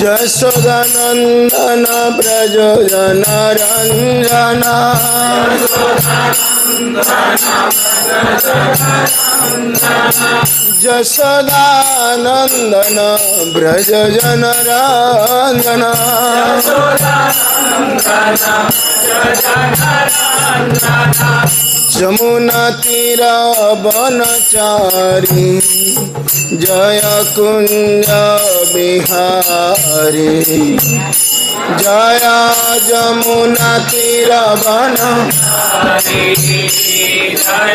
जशोदानंदन व्रज जनरंजना जशोदानंदन व्रज जनरंजना जमुना तीरा वनचारी जय कुंज बिहारी जय जमुना तीरा वनचारी जय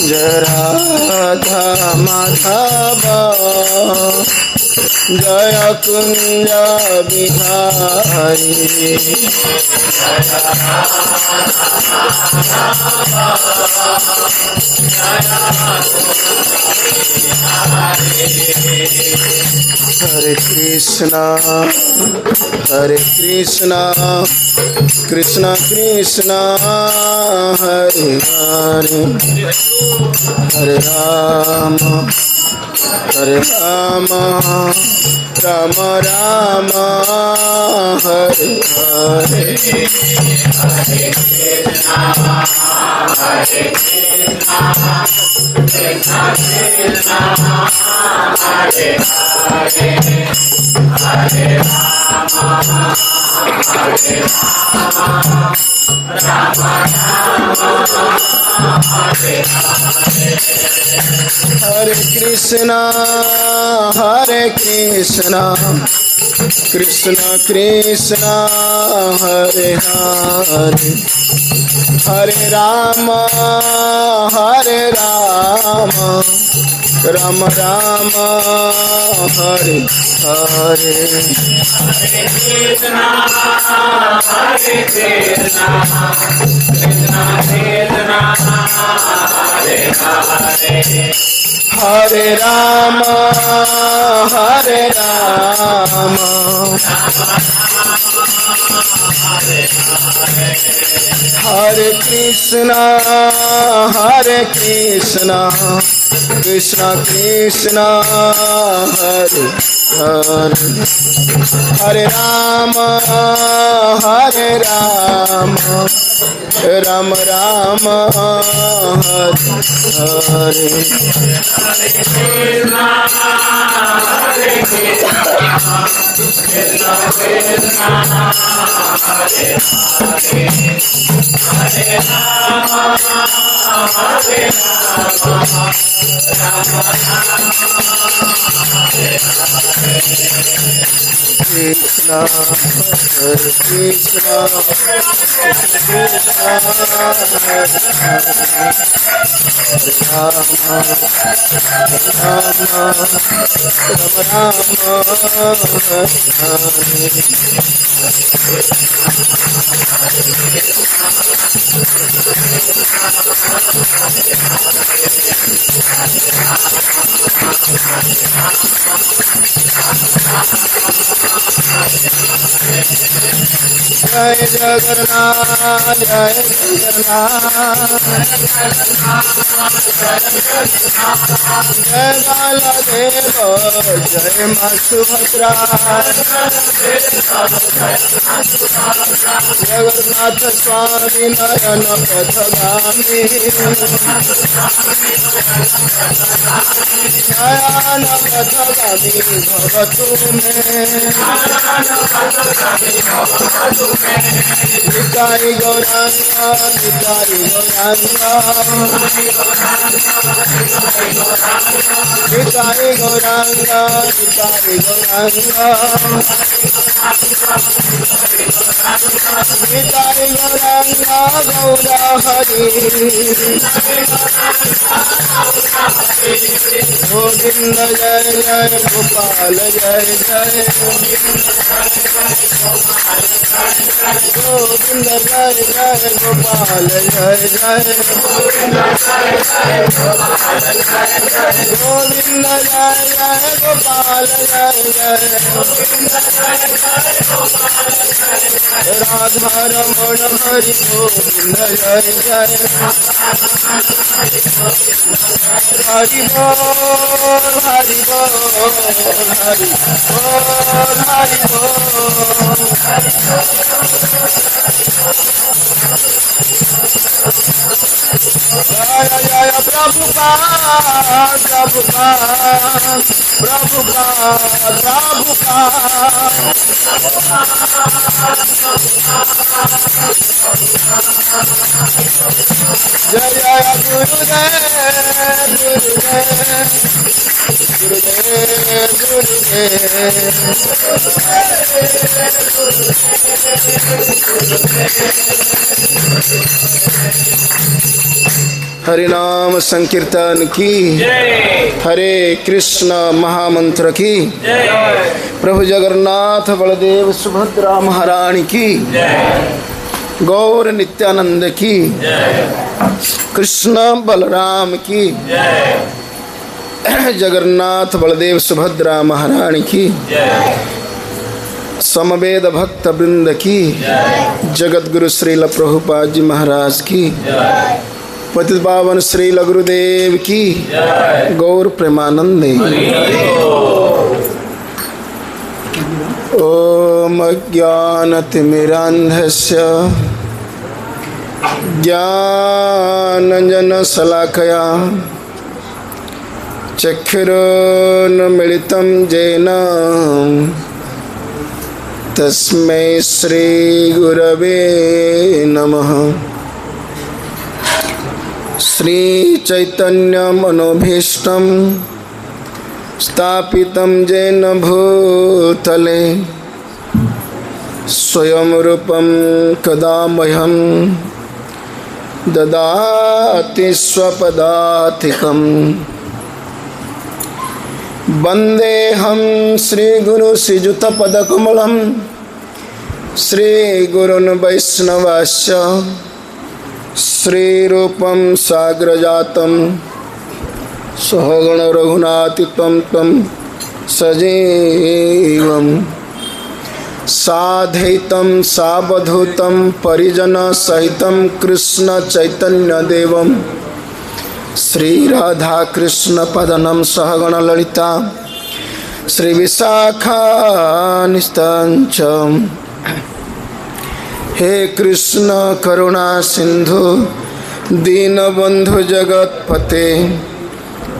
जय राधा माधव जय कुंज बिहारी हरे कृष्णा कृष्ण कृष्ण हरे हरे हरे राम राम राम हरे हरे हरे कृष्णा कृष्ण कृष्ण हरे हरे हरे राम राम राम हरे हरे हरे कृष्णा कृष्ण कृष्ण हरे हरे हरे राम हरे कृष्णा कृष्ण कृष्ण हरे हरे हरे राम राम राम हरे हरे कृष्णा हरे कृष्णा जय जगन्नाथ जय बालादेव जय मां सुभद्रा जगन्नाथ स्वामी नयन पथगामी नयन पथगामी भवतु मे निताई गौरांगा निताई गौरांगा निताई गौरांगा निताई गौरांगा निताई गौरांगा गौरा हरि गोविंद जय जय गोपाल जय जय गोविंद जय जय गोपाल जय जय गोविंद जय जय गोपाल जय जय राधा रमण हरि गोविंद जय जय हरि बोल हरि बोल हरि बोल हरि बोल जय जय प्रभुपाद प्रभुपाद प्रभुपाद प्रभुपाद जय जय गुरुदेव गुरुदेव गुरुदेव हरि नाम संकीर्तन की हरे कृष्ण महामंत्र की प्रभु जगन्नाथ बलदेव सुभद्रा महारानी की गौर नित्यानंद की कृष्ण बलराम की जगन्नाथ बलदेव सुभद्रा महारानी की समवेद भक्त वृंद की जगत गुरु श्रील प्रभुपाद जी महाराज की पतित पावन श्रील गुरुदेव की गौर प्रेमानंदे। ओम अज्ञानतिमिरान्धस्य ज्ञानाञ्जनशलाकया चक्षुरुन्मीलितं येन तस्मै श्रीगुरवे नमः। श्रीचैतन्यमनोभीष्टं स्थापितं येन भूतले स्वयं रूपं कदा मह्यं ददाति स्वपदातिकं वन्देऽहं श्रीगुरु श्रीयुतपदकमलं श्रीगुरुन् वैष्णवांश्च श्रीरूपं साग्रजातं सहगण रघुनाथितं तं सजीवं साधैतं सावधूतं परिजन सहितं कृष्ण चैतन्य देवं श्री राधा कृष्ण पदनं सहगण ललिता श्री विशाखानिस्तांच। हे कृष्ण करुणा सिंधु दीनबंधु जगतपते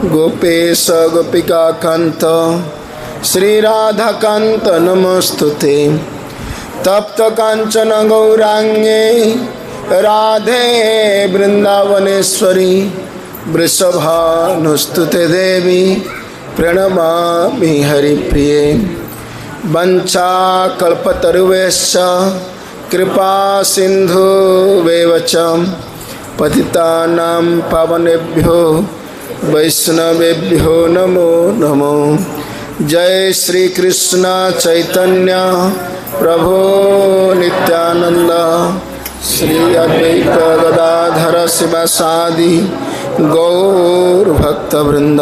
गोपेश गोपिका कांत श्री राधा कांत नमस्तुते। तप्त कांचन गौरांगे राधे वृंदावनेश्वरी वृषभानुस्तुते देवी प्रणमामि हरिप्रिये। वंचाकल्पतरुभ्यश्च कृपा सिंधुवेव च पतितानां पावनेभ्यो वैष्णवेभ्यो नमो नमो। जय श्री कृष्ण चैतन्य प्रभु नित्यानंद श्री अद्वैत गदाधर शिवासादि गौर भक्तवृंद।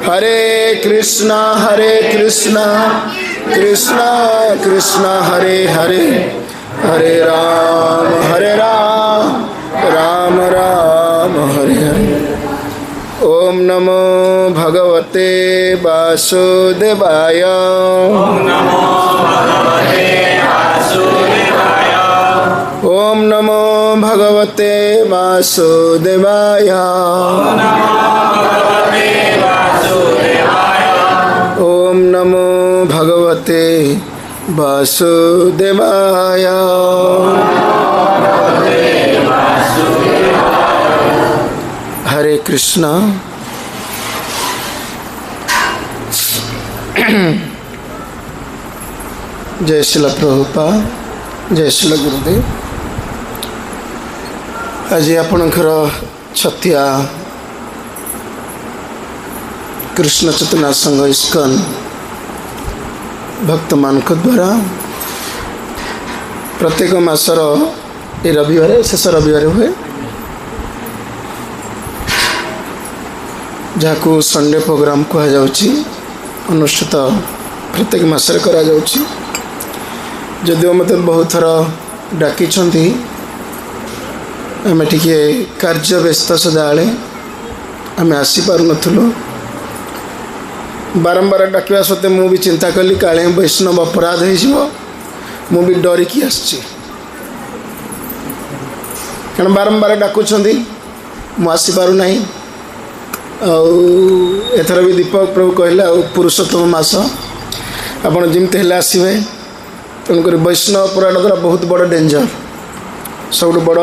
हरे कृष्णा कृष्णा कृष्णा हरे हरे हरे राम राम राम हरे हरे। ओम नमो भगवते वासुदेवाय। ओम नमो भगवते वासुदेवाय। ओम नमो भगवते वासुदेवाय। ओम नमो भगवते वासुदेवाय। हरे कृष्णा। जय श्रील प्रभुपाद, जय श्रील गुरुदेव। आज आपणकर छतिया कृष्ण चेतना संघ इस्कन भक्त मान द्वारा प्रत्येक मासर ये रविवार शेष रविवार हुए, जहाँ संडे प्रोग्राम कहुच्छी अनुष्ठित प्रत्येक मासरे करा जाउछि। जदिव मत बहुत थर डाकी आम टे कार्य व्यस्त सदाबे आम आसीपार नथुलु बारंबार डाकवा सत्वे मु भी चिंता कली काले वैष्णव अपराध हो भी डरिकी आसी कारण बारंबार डाकुंट मुसीपार ना एथर भी दीपक प्रभु कहले पुरुषोत्तम मास आपड़ जमती आसवे तेणुक वैष्णव अपराध द्वारा बहुत बड़ डेंजर सब बड़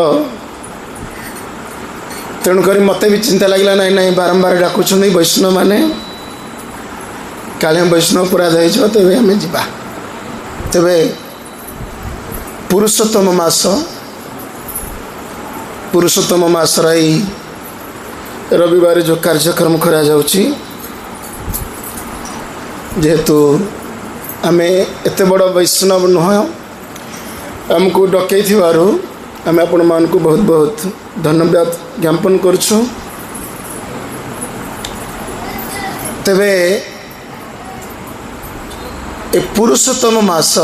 तेणुक मत भी चिंता लगे ना ना बारंबार डाकुंट वैष्णव मैंने काले वैष्णव अपराध हो तेरे आम जा तेरे पुरुषोत्तम मास रविवार जो कार्यक्रम करा जाउची जेहेतु आमे एते बड़ वैष्णव नुह आमको डकई आम आपण मान को बहुत बहुत धन्यवाद ज्ञापन करछु। तेबे ए पुरुषोत्तम मास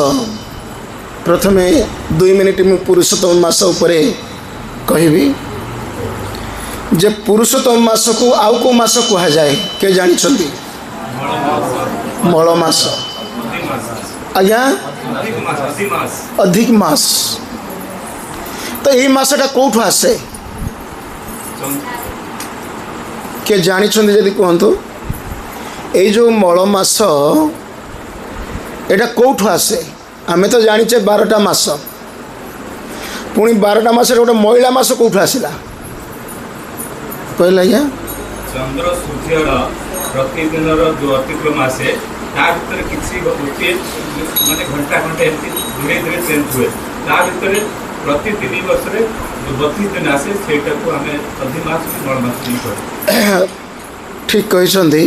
प्रथमे 2 मिनिट मु पुरुषोत्तम मास उपरे कहबी जे पुरुषोत्तम मास को आउ को मास कहा जाए के जानी मल मास आज्ञा अधिक मास तो यही मासटा कौटू आसे के जानी जदि कहतु ये जो मल मास एटा कौटू आसे आमे तो जानीचे 12टा मास पुणी 12टा मास गोटे महिला मास कौटू आसला कहला आज्ञा चंद्र सूर्य प्रतिदिन जो अतिक्रम आसे भर किसी माने घंटा घंटा धीरे धीरे चेंज हुए प्रति 3 वर्ष जो 32 दिन आसे सेटा को हमें अधिमास मलमास ठीक कहते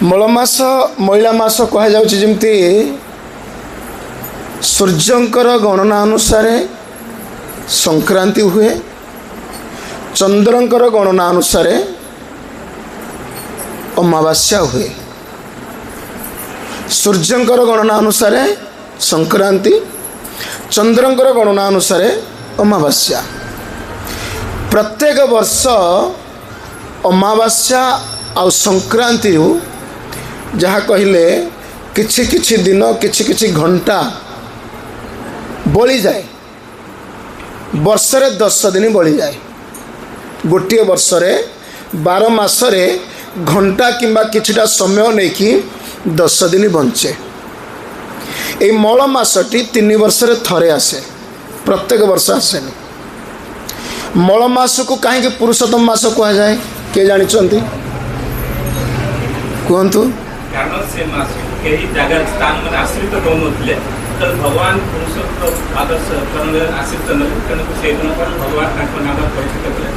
मलमास महिला मास कह जमती सूर्यंकर गणना अनुसार संक्रांति हुए चंद्रंकर गणना अनुसार अमावास्या हुए सूर्यंकर गणना अनुसार संक्रांति चंद्रंकर गणना अनुसार अमावास्या प्रत्येक वर्ष अमावास्या आ संक्रांति जहाँ कहले किछि किछि दिन किछि किछि घंटा बली जाए वर्षरे 10 दिन बली जाए गोटे वर्षरे 12 मासरे घंटा किंबा किछिटा समय नहीं कि 10 दिन बंचे ये मल मासटी 3 वर्षरे थरे आसे प्रत्येक वर्ष आसेनि मल मास को कहीं पुरुषोत्तम मास कह जाए के जानी कहतु कारण से मास कई जगह स्थान में आश्रित होनथिले तो भगवान पुरुषोत्तम आदर्श करण आश्रित नले तेणु से दिन पर भगवान ताको नाम परिचित कले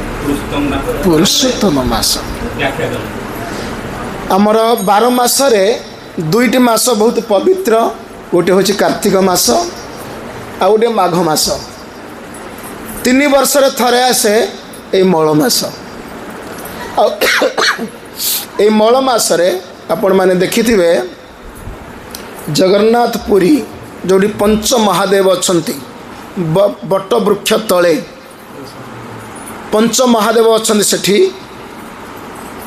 पुरुषोत्तम मास व्याख्या कले आमर 12 मासरे 2टी मास बहुत पवित्र गोटे हूँ कार्तिक मास आ गोटे माघ मास 3 वर्षरे थरे आसे ये मल मास ये मल मासरे आपण माने देखिथिबे जगन्नाथ पुरी जोड़ी पंच महादेव अछंती बट वृक्ष तले पंच महादेव अछंती सेठी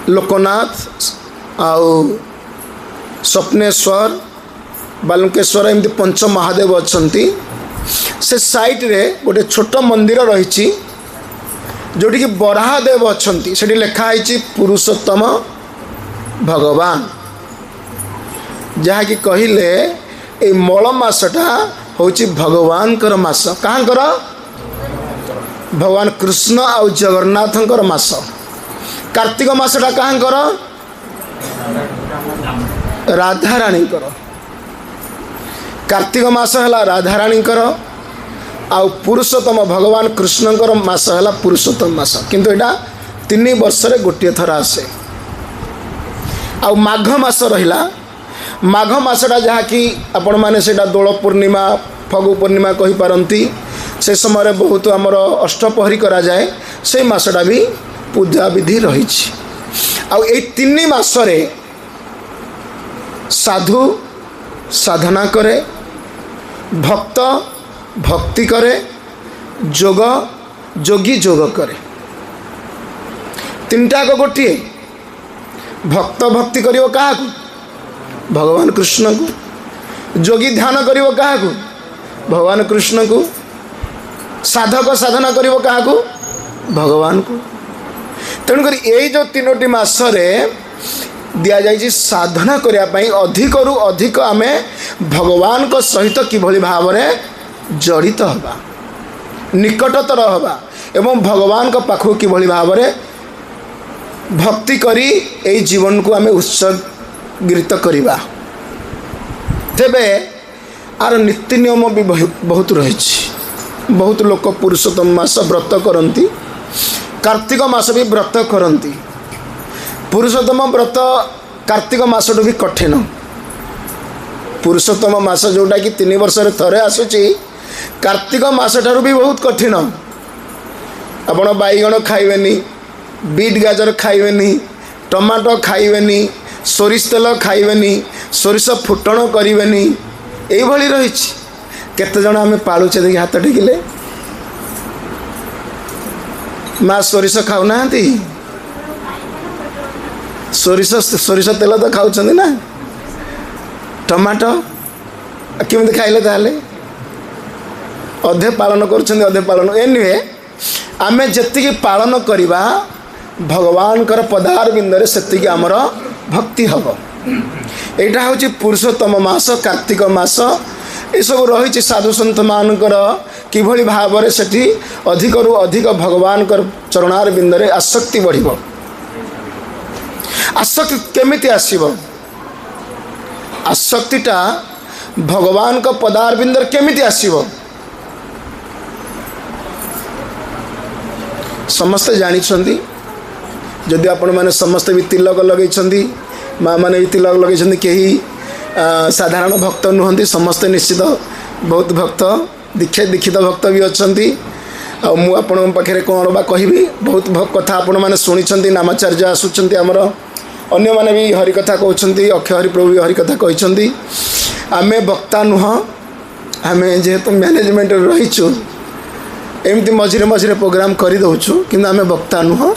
लोकनाथ आउ स्वप्नेश्वर बालुकेश्वर एमती पंच महादेव अछंती से साइट रे गोटे छोट मंदिर रही जोटी कि बराहदेव अछंती सेठी लिखाई पुरुषोत्तम भगवान जहाँ कि कहले ये मल मासटा हूँ भगवान मास कहाँ भगवान कृष्ण आउ जगन्नाथ मास कार्तिक मासटा कहाँ राधाराणी कार्तिक मास है राधाराणी आउ पुरुषोत्तम भगवान कृष्ण मास है पुरुषोत्तम मास किंतु यहाँ 3 वर्षरे गोटे थर आसे आउ माघ मास रहिला माघ मासटा जहाँ कि आपण माने सेटा दोल पूर्णिमा फगु पूर्णिमा कहि पारंती से समय बहुत आमर अष्टपहरी करा जाए से मासटा भी पूजा विधि रही आउ 3 मासरे साधु साधना करे भक्त भक्ति करे, जोग जोगी जोग करे। तीनटा को गोटे। भक्त भक्ति करिवो काहाकू? भगवान कृष्ण को। जोगी ध्यान करिवो काहाकू? भगवान कृष्ण को। साधक साधना करिवो काहाकू? भगवान को। तेणुकर यही जो 3टी मासरे दिया जाइए साधना करने अधिकरू अधिक आम भगवान को सहित किभली भाव में जड़ित हवा, निकटतर हवा एवं भगवान को पाखु किभली भाव में भक्ति करी एई जीवन को आम उत्सर्गित करवा। तेबे आर नीति नियम भी बहुत रही। बहुत लोक पुरुषोत्तम मास व्रत करती, कार्तिक मास भी व्रत करती। पुरुषोत्तम व्रत कार्तिक मासटू भी कठिन। पुरुषोत्तम मास जोटा कि 3 वर्ष थरे आसूची, कार्तिक मास ठारू भी बहुत कठिन। आपण बैगण खाइबेनी, बीट गाजर खाइबेनी, टमाटो खाइबेनी, सोरिष तेल खाइबेनी, सोरिष फुटण करेनि, यही रही। केते जण आम पालुचे देखिए हाथ टेकिले। माँ सोरिष खाऊना, सोरिष तेल तो खाऊँ ना। टमाटो केमती खाइले ताले अधे पालन कर अधे पालन एनुहे। आमे जेतिकी पालन करिबा भगवान कर पदार बिंदरे सेतिकी आमर भक्ति हब। एटा होची पुरुषोत्तम मास, कार्तिक मास। ये सब रही साधु सन्त मानकर किभली भाव में सेठी अधिकरू अधिक भगवान कर चरणार बिंदरे आसक्ति बढ़िबो। आसक्ति केमिति आसीबो? आसक्तिटा भगवान का पदार बिंदर केमिति आसीबो? समस्ते जानी छंदी। जदि आपण माने समस्ते भी तिलक लगे, माँ मैंने भी तिलक लगे, कहीं साधारण भक्त नुहंती, समस्ते निश्चित बहुत भक्त दीक्षित भक्त भी अच्छा। मु आपण पाखे कौन बा कहबी, बहुत कथा आपण मैंने शुणी। नामाचार्य आसुच्च आमर अन्य माने भी हरिकथा कहते, अक्षय हरि प्रभु भी हरिकथा कहते। आमे वक्ता नुह, आम जेहेतु मैनेजमेंट रहीचु एमती मझिरे मझिरे प्रोग्राम कर दौचु, कि आम वक्ता नुह।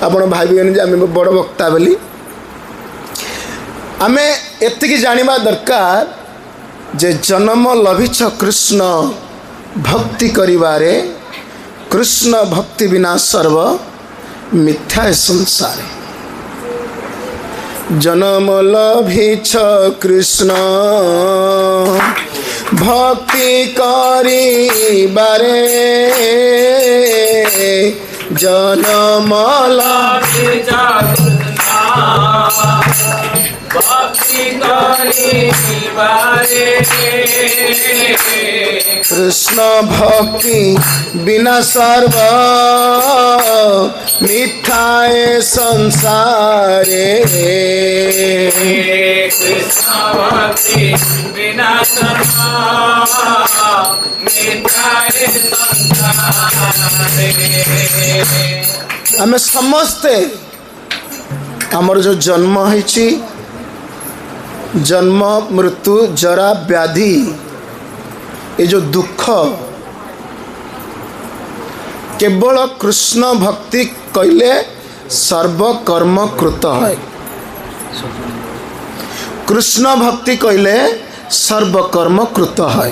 आपण भाविबेनि जे आम बड़ वक्ता बोली। आमे एतिकी जानिबा दरकार जे जन्म लभिछ कृष्ण भक्ति करिवारे, कृष्ण भक्ति बिना सर्व मिथ्या संसारे। जन्म लभिछ कृष्ण भक्ति करिबारे, जन्म लभिछ कृष्ण भक्ति बिना सर्व मिथ्याए संसारे। कृष्ण भक्ति बिना सर्व मिथ्याए संसारे। आमे समस्ते आमर जो जन्म है, जन्म मृत्यु जरा व्याधि, ये जो दुख केवल कृष्ण भक्ति कहले सर्वकर्म कृत है। कृष्ण भक्ति कहले सर्वकर्म कृत है।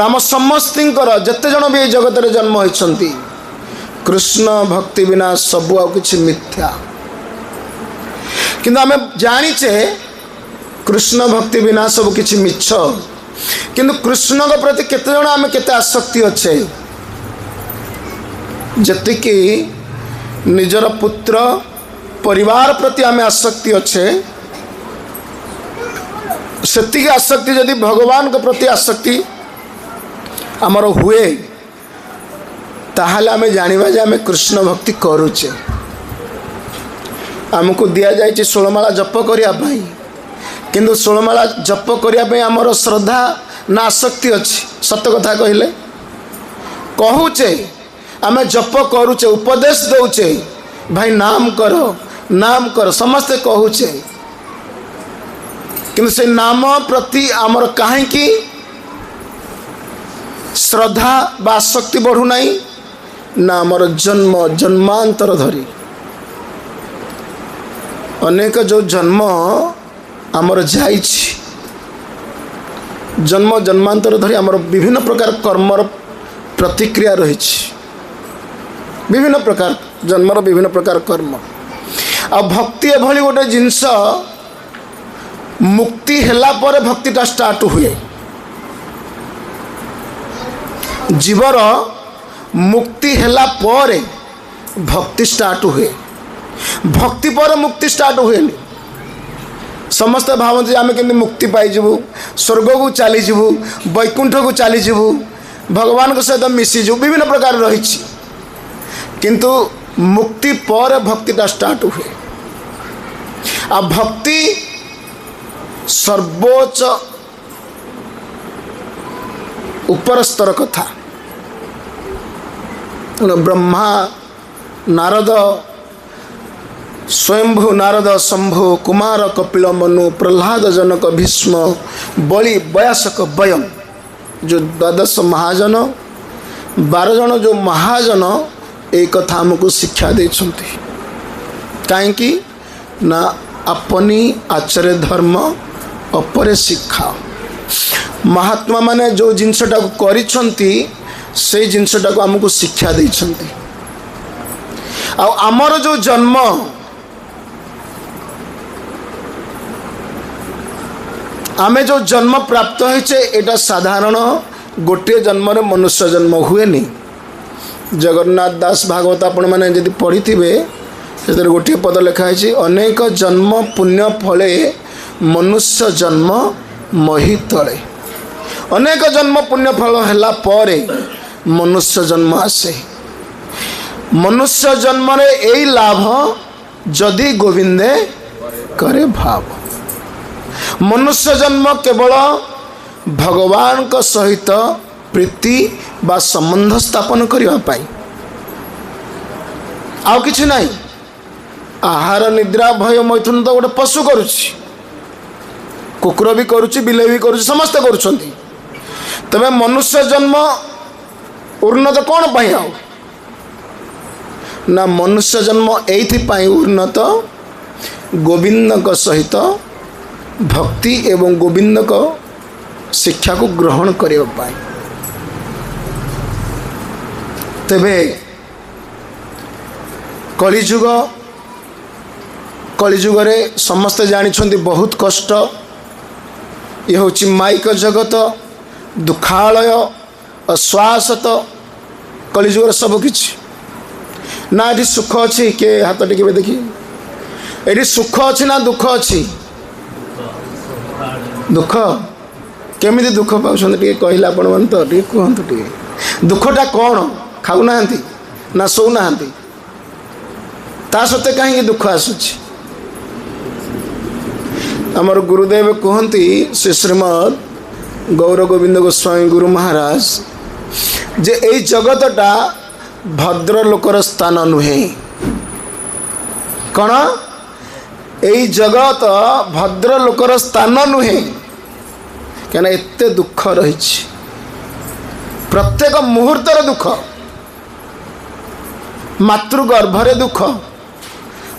आम समस्तर जिते जन भी जगत रे जन्म होती, कृष्ण भक्ति बिना सबू आ किछि मिथ्या। किंतु आम जानीचे कृष्ण भक्ति बिना सब किछि मिछ। किंतु कृष्ण के प्रति केते जण आम केते आसक्ति अच्छे, जतिकी निजर पुत्र परिवार प्रति आम आसक्ति अच्छे, सेतिकी आसक्ति जदि भगवान के प्रति आसक्ति आमर हुए, ताहले आम जानिबा जे आम कृष्ण भक्ति करूचे। आमको दिया जाए 16 माला जप करने, किंतु 16 माला जप करने आमर श्रद्धा ना आसक्ति अच्छी। सत कथा कहले कहूचे, आम जप करूचे, उपदेश दौचे, भाई नाम कर समस्ते कहूचे, किंतु से नाम प्रति आमर कहीं श्रद्धा बा आसक्ति बढ़ुना ना आमर जन्म जन्मांतर धरी अनेक जो जन्म आमर जाइछि जन्म जन्मांतर धरी आमर विभिन्न प्रकार कर्मर प्रतिक्रिया रही विभिन्न प्रकार जन्मर विभिन्न प्रकार कर्म आ भक्ति एभली गोटे जिनस मुक्ति हैला पर भक्तिटा स्टार्ट हुए जीवर मुक्ति हैला पर भक्ति स्टार्ट हुए भक्ति पर मुक्ति स्टार्ट हुए समस्ते भावती आम के मुक्ति पाइबू स्वर्ग को चलीजु वैकुंठ को चलीजु भगवान के सहित मिसीजु विभिन्न प्रकार रही किंतु मुक्ति पर भक्तिटा स्टार्ट हुए आ भक्ति सर्वोच्च ऊपर स्तर कथा ब्रह्मा नारद स्वयंभू नारद शंभु कुमार कपिल मनु प्रहलाद जनक भीष्म बलि बयासक वयम जो 12 महाजन 12 जन जो महाजन एक कथा हमको शिक्षा देछंती कहीं ना अपनी आचर्य धर्म अपरे शिक्षा महात्मा माने जो जिनसटा को करिछंती से जिनसटा को हमको शिक्षा देछंती आ हमर जो जन्म आमे जो जन्म प्राप्त होइछे एटा साधारण गोटे जन्म रे मनुष्य जन्म हुए नहीं जगन्नाथ दास भागवत आपण माने यदि पढ़ी थिबे से गोटे पद लिखा है अनेक जन्म पुण्य फले मनुष्य जन्म मही तले अनेक जन्म पुण्य फल हैला परे मनुष्य जन्म आसे मनुष्य जन्म रे एई लाभ जदि गोविंदे करे भाव मनुष्य जन्म केवल भगवान का सहित प्रीति बा संबंध स्थापन करने पाई आउ किछि नहीं आहार निद्रा भय मैथुन तो गोटे पशु करुछि कुकुर भी करुछि बिले भी करुछि समस्ते करुछंती तबे मनुष्य जन्म उन्नत कौन पाई आउ ना मनुष्य जन्म एथि पाई उन्नत गोविंद का सहित भक्ति एवं गोविंद को शिक्षा को ग्रहण करने पाई तेबे कलिजुग रे समस्ते जानिछंती बहुत कष्ट ये होची माइक जगत दुखालय अश्वासत कलिजुग सब किछि ना ये सुख अच्छी के हाथ टिके देखी ये सुख अच्छी ना दुख अच्छी दुख केमिति दुख पाउछंती टिके कहला आपण मन तो टिके कहंतु टिके दुखटा कौन खाऊ नाहंती ना सो नाहंती ता सत्ते कहीं दुख आसुछि आमर गुरुदेव कहती श्री श्रीमद गौर गोविंद गोस्वामी गुरु महाराज जे এই जगतटा भद्र लोकर स्थान नुहे कौन এই जगत भद्र लोकर स्थान नुहे क्या एत दुख रही प्रत्येक मुहूर्तर दुख मातृगर्भरे दुख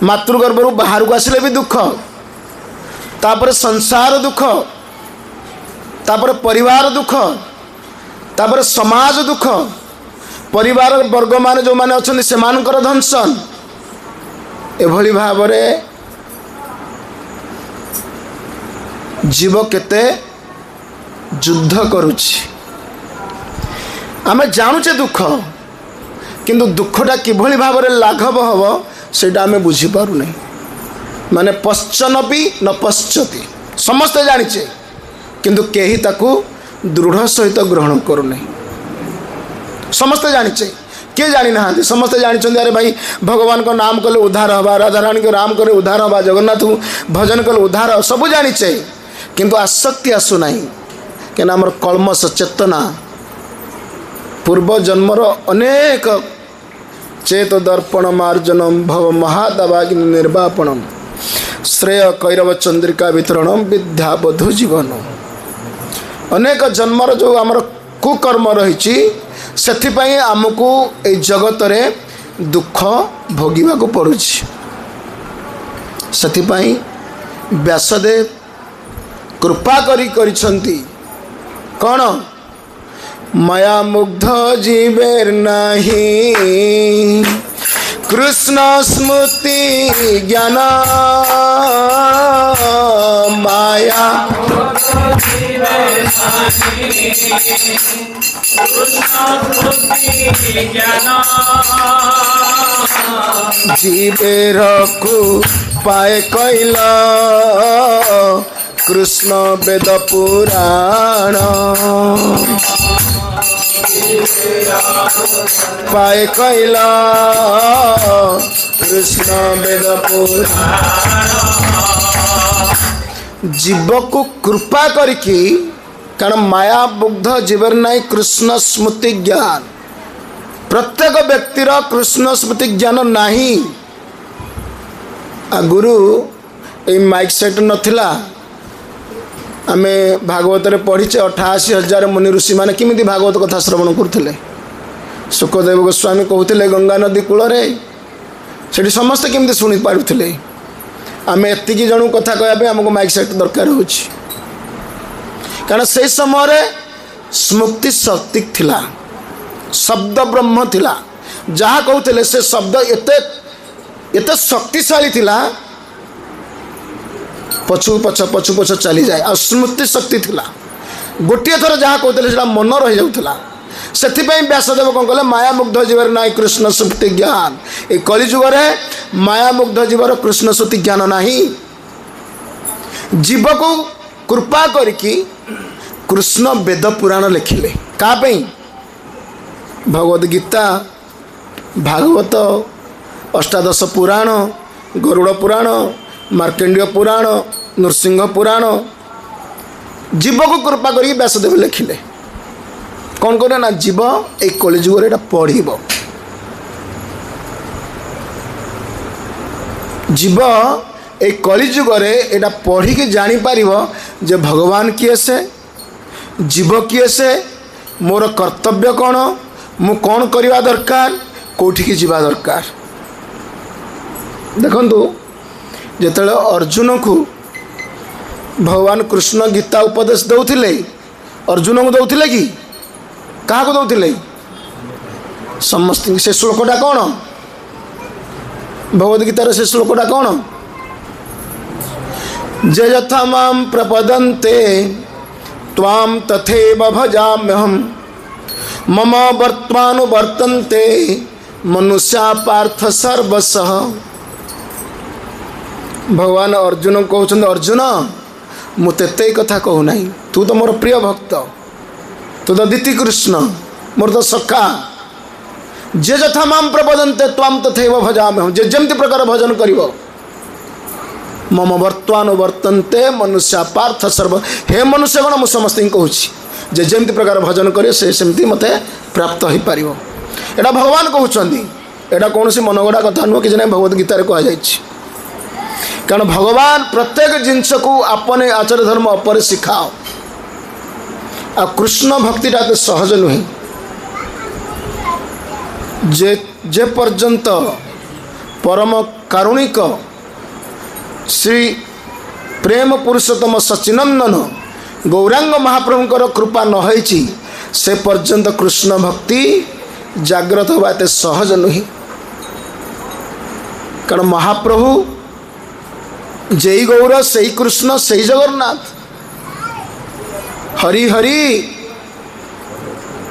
मातृगर्भरू बाहर को आसिले भी दुख तापर संसार दुख तापर परिवार दुख तापर समाज दुख परिवार वर्ग मान जो माने अच्छे से ध्वंसन एभली भाव जीव केते युद्ध करुछि आमे जानुचे दुख किंतु दुखटा किभली भाव लाघव हम सेटा आमे बुझी पारु नहीं माने पश्चनपि न पश्चति समस्ते जानिचे किंतु केही ताकू दृढ़ सहित ग्रहण करू नहीं समस्ते जानिचे किए जानी ना समस्ते जानी अरे भाई भगवान को नाम कले उद्धार हवा राधा रानी को नाम कले उद्धार हवा जगन्नाथ भजन कले उद्धार सब जानिचे किंतु आसक्ति आसु नहीं क्या आमर कलमस चेतना पूर्व जन्मर अनेक चेत दर्पण मार्जनम भव महादावाग्नि निर्वापणम श्रेय कैरव चंद्रिका वितरणम विद्याबधु जीवन अनेक जन्मर जो आमर कुकर्म रही से आमको ए जगत रे दुख भोगिबा को पड़ुछि। से व्यासदेव कृपा करिछंती कौन माया मुग्ध जीवेर नाही कृष्ण स्मृति ज्ञान माया जीवेर को पाए कैला कृष्ण वेद पुराण पाए कैला कृष्ण वेद पुराण जीव को कृपा करके कारण माया मुग्ध जीवर नाई कृष्ण स्मृति ज्ञान प्रत्येक व्यक्तिर कृष्ण स्मृति ज्ञान नाही। आगुरु ए माइक सेट नथिला आमे भागवत रे पढ़ीचे 88,000 मुनि ऋषि माने किमिति भागवत कथा श्रवण करथिले। सुखदेव गोस्वामी कहते गंगा नदी कूल से समस्ते केमती शुणी पारुथिले। आमे एतिकी जणु कथा कहबे हमको माइक सेट दरकार होछि कारण से समय स्मृति शक्ति थिला शब्द ब्रह्म थिला जहाँ कहते से शब्द एते एते शक्तिशाली थिला पछु पछ चली जाए आ स्मृति शक्ति थिला गोटे थर जहाँ कहते से मन रही जाऊला। से व्यासदेव कौन कले माया मुग्ध जीवर नाई कृष्ण स्मृति ज्ञान ए कलिजुग माया मुग्ध जीवर कृष्ण स्मृति ज्ञान नाही। जीव को कृपा करके कृष्ण वेद पुराण लिखिले का भगवद गीता भागवत अष्टादश पुराण गरुड़ पुराण मार्कंडेय पुराण नृसिंह पुराण जीव को कृपा करके व्यासदेव लिखिले कौन करे ना जीव एक कलिजुग एटा पढ़िबो जीव एक कलिजुग एटा पढ़ी के जानी पारिबो जे भगवान किए से जीव किए से मोर कर्तव्य कौन मु कौन करवा दरकार कोठी की जीवा दरकार। देखंतु जेतले अर्जुन को भगवान कृष्ण गीता उपदेश दौथिले अर्जुन को दौथिले कि क्या को दौथिले समस्त से श्लोकटा कौन भगवद गीतार से श्लोकटा कौन जे यथा माम प्रपदन्ते त्वाम तथैव भजाम्यहम् मम वर्तमानुवर्तन्ते मनुष्या पार्थ सर्वशः। भगवान अर्जुन कहते अर्जुन मुझे कथा कहूना तू तो मोर प्रिय भक्त तू तो दीति कृष्ण मोर तो सखा जे यथा माम प्रपदन्ते त्वाम तथैव भजाम्यहम् जे जमती प्रकार भजन करिवो मम वर्तमान वर्तन्ते मनुष्य पार्थ सर्व हे मनुष्य गण मुझे समस्त कहूँ जे जमती प्रकार भजन करे से सेमती मते प्राप्त हो पार एटा भगवान कहते एटा कौन सी मनगढ़ा कथा नुह कि भगवद गीतार कहुई कारण भगवान प्रत्येक जिनस को अपने आचार धर्म अपर शिखाओ आ कृष्ण भक्तिटा तो सहज नुहे जे पर्यंत परम कारुणिक श्री प्रेम पुरुषोत्तम सचिनंदन गौरांग महाप्रभुंकर कृपा न होइछि से पर्यंत कृष्ण भक्ति जाग्रत होगा एत सहज नुहे कारण महाप्रभु जय गौर से कृष्ण से जगन्नाथ हरि हरि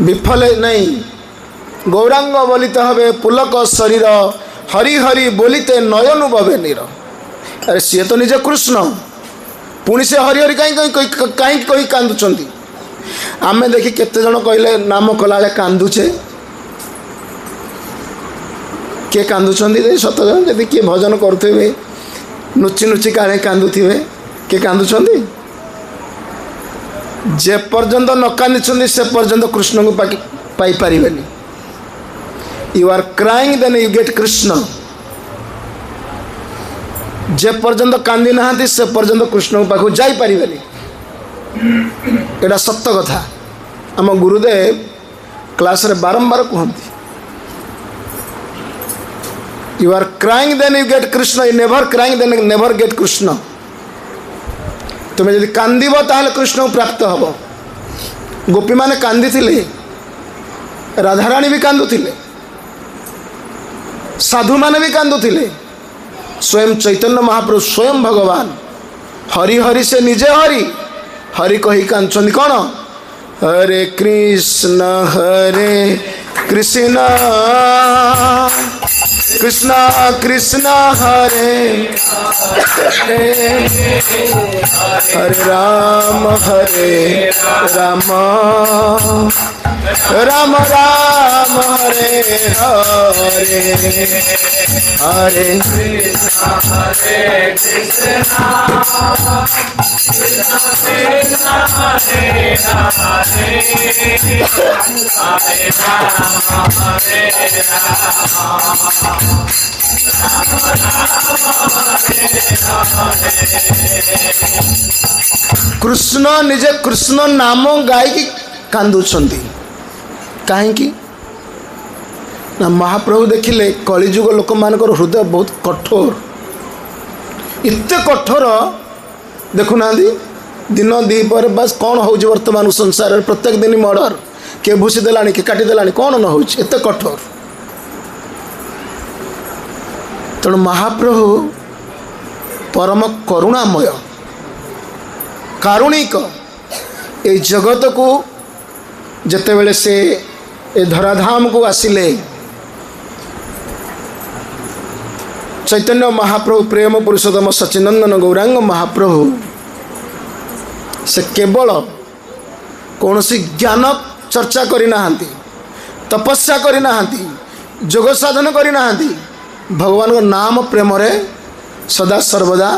विफल नहीं गौरांग बोलिते हवे पुलक शरीर हरि हरि बोलिते नयनु बवे नीर। अरे सी तो निज कृष्ण पुणी से हरि हरि कहीं कही कांदुचंती आमे देखी केते जन कहले नाम कला कांदुचे किए कांदुचंती सत जन किए भजन करुवे नुची नुची काले कांदुथिवे किए कांदुचंती जे पर्यंत न कांदी से पर्यंत कृष्ण को पाई पारिबेनी। You are crying then you get Krishna जे पर्यंत कांदी ना से पर्यंत कृष्ण पाखु जाई पारिबेनी एटा सत्य कथा आम गुरुदेव क्लास रे बारंबार कहते you are crying then you get Krishna, you never crying then never get Krishna. तुम्हें यदि कांदिब ताहले कृष्ण को प्राप्त हम। गोपी माने कांदी थिले, राधाराणी भी कांदुथिले, साधु माने भी कांदुथिले, स्वयं चैतन्य महाप्रभु स्वयं भगवान हरि हरि से निजे हरि हरि कही कांचन कौन हरे कृष्ण कृष्ण कृष्ण कृष्ण हरे हरे राम राम राम राम हरे हरे हरे कृष्ण निजे कृष्ण नाम गायकी कांदुछंती कहीं ना महाप्रभु देखिले कलिजुग लोक मानकर हृदय बहुत कठोर, इतने कठोर देखुना दिन दीपर बस कौन हो वर्तमान संसार प्रत्येक दिन मर्डर किए भूसी देला कि काटिदेला कौन न हो कठोर। तेणु महाप्रभु परम करुणामय कारुणिक ये जगत को जितेबले से ए धराधाम को आसिले चैतन्य महाप्रभु प्रेम पुरुषोत्तम सच्चिनंदन गौरांग महाप्रभु से केवल कौन सी ज्ञान चर्चा करना, तपस्या करना, जोग साधन करना, भगवान को नाम प्रेम रे सदा सर्वदा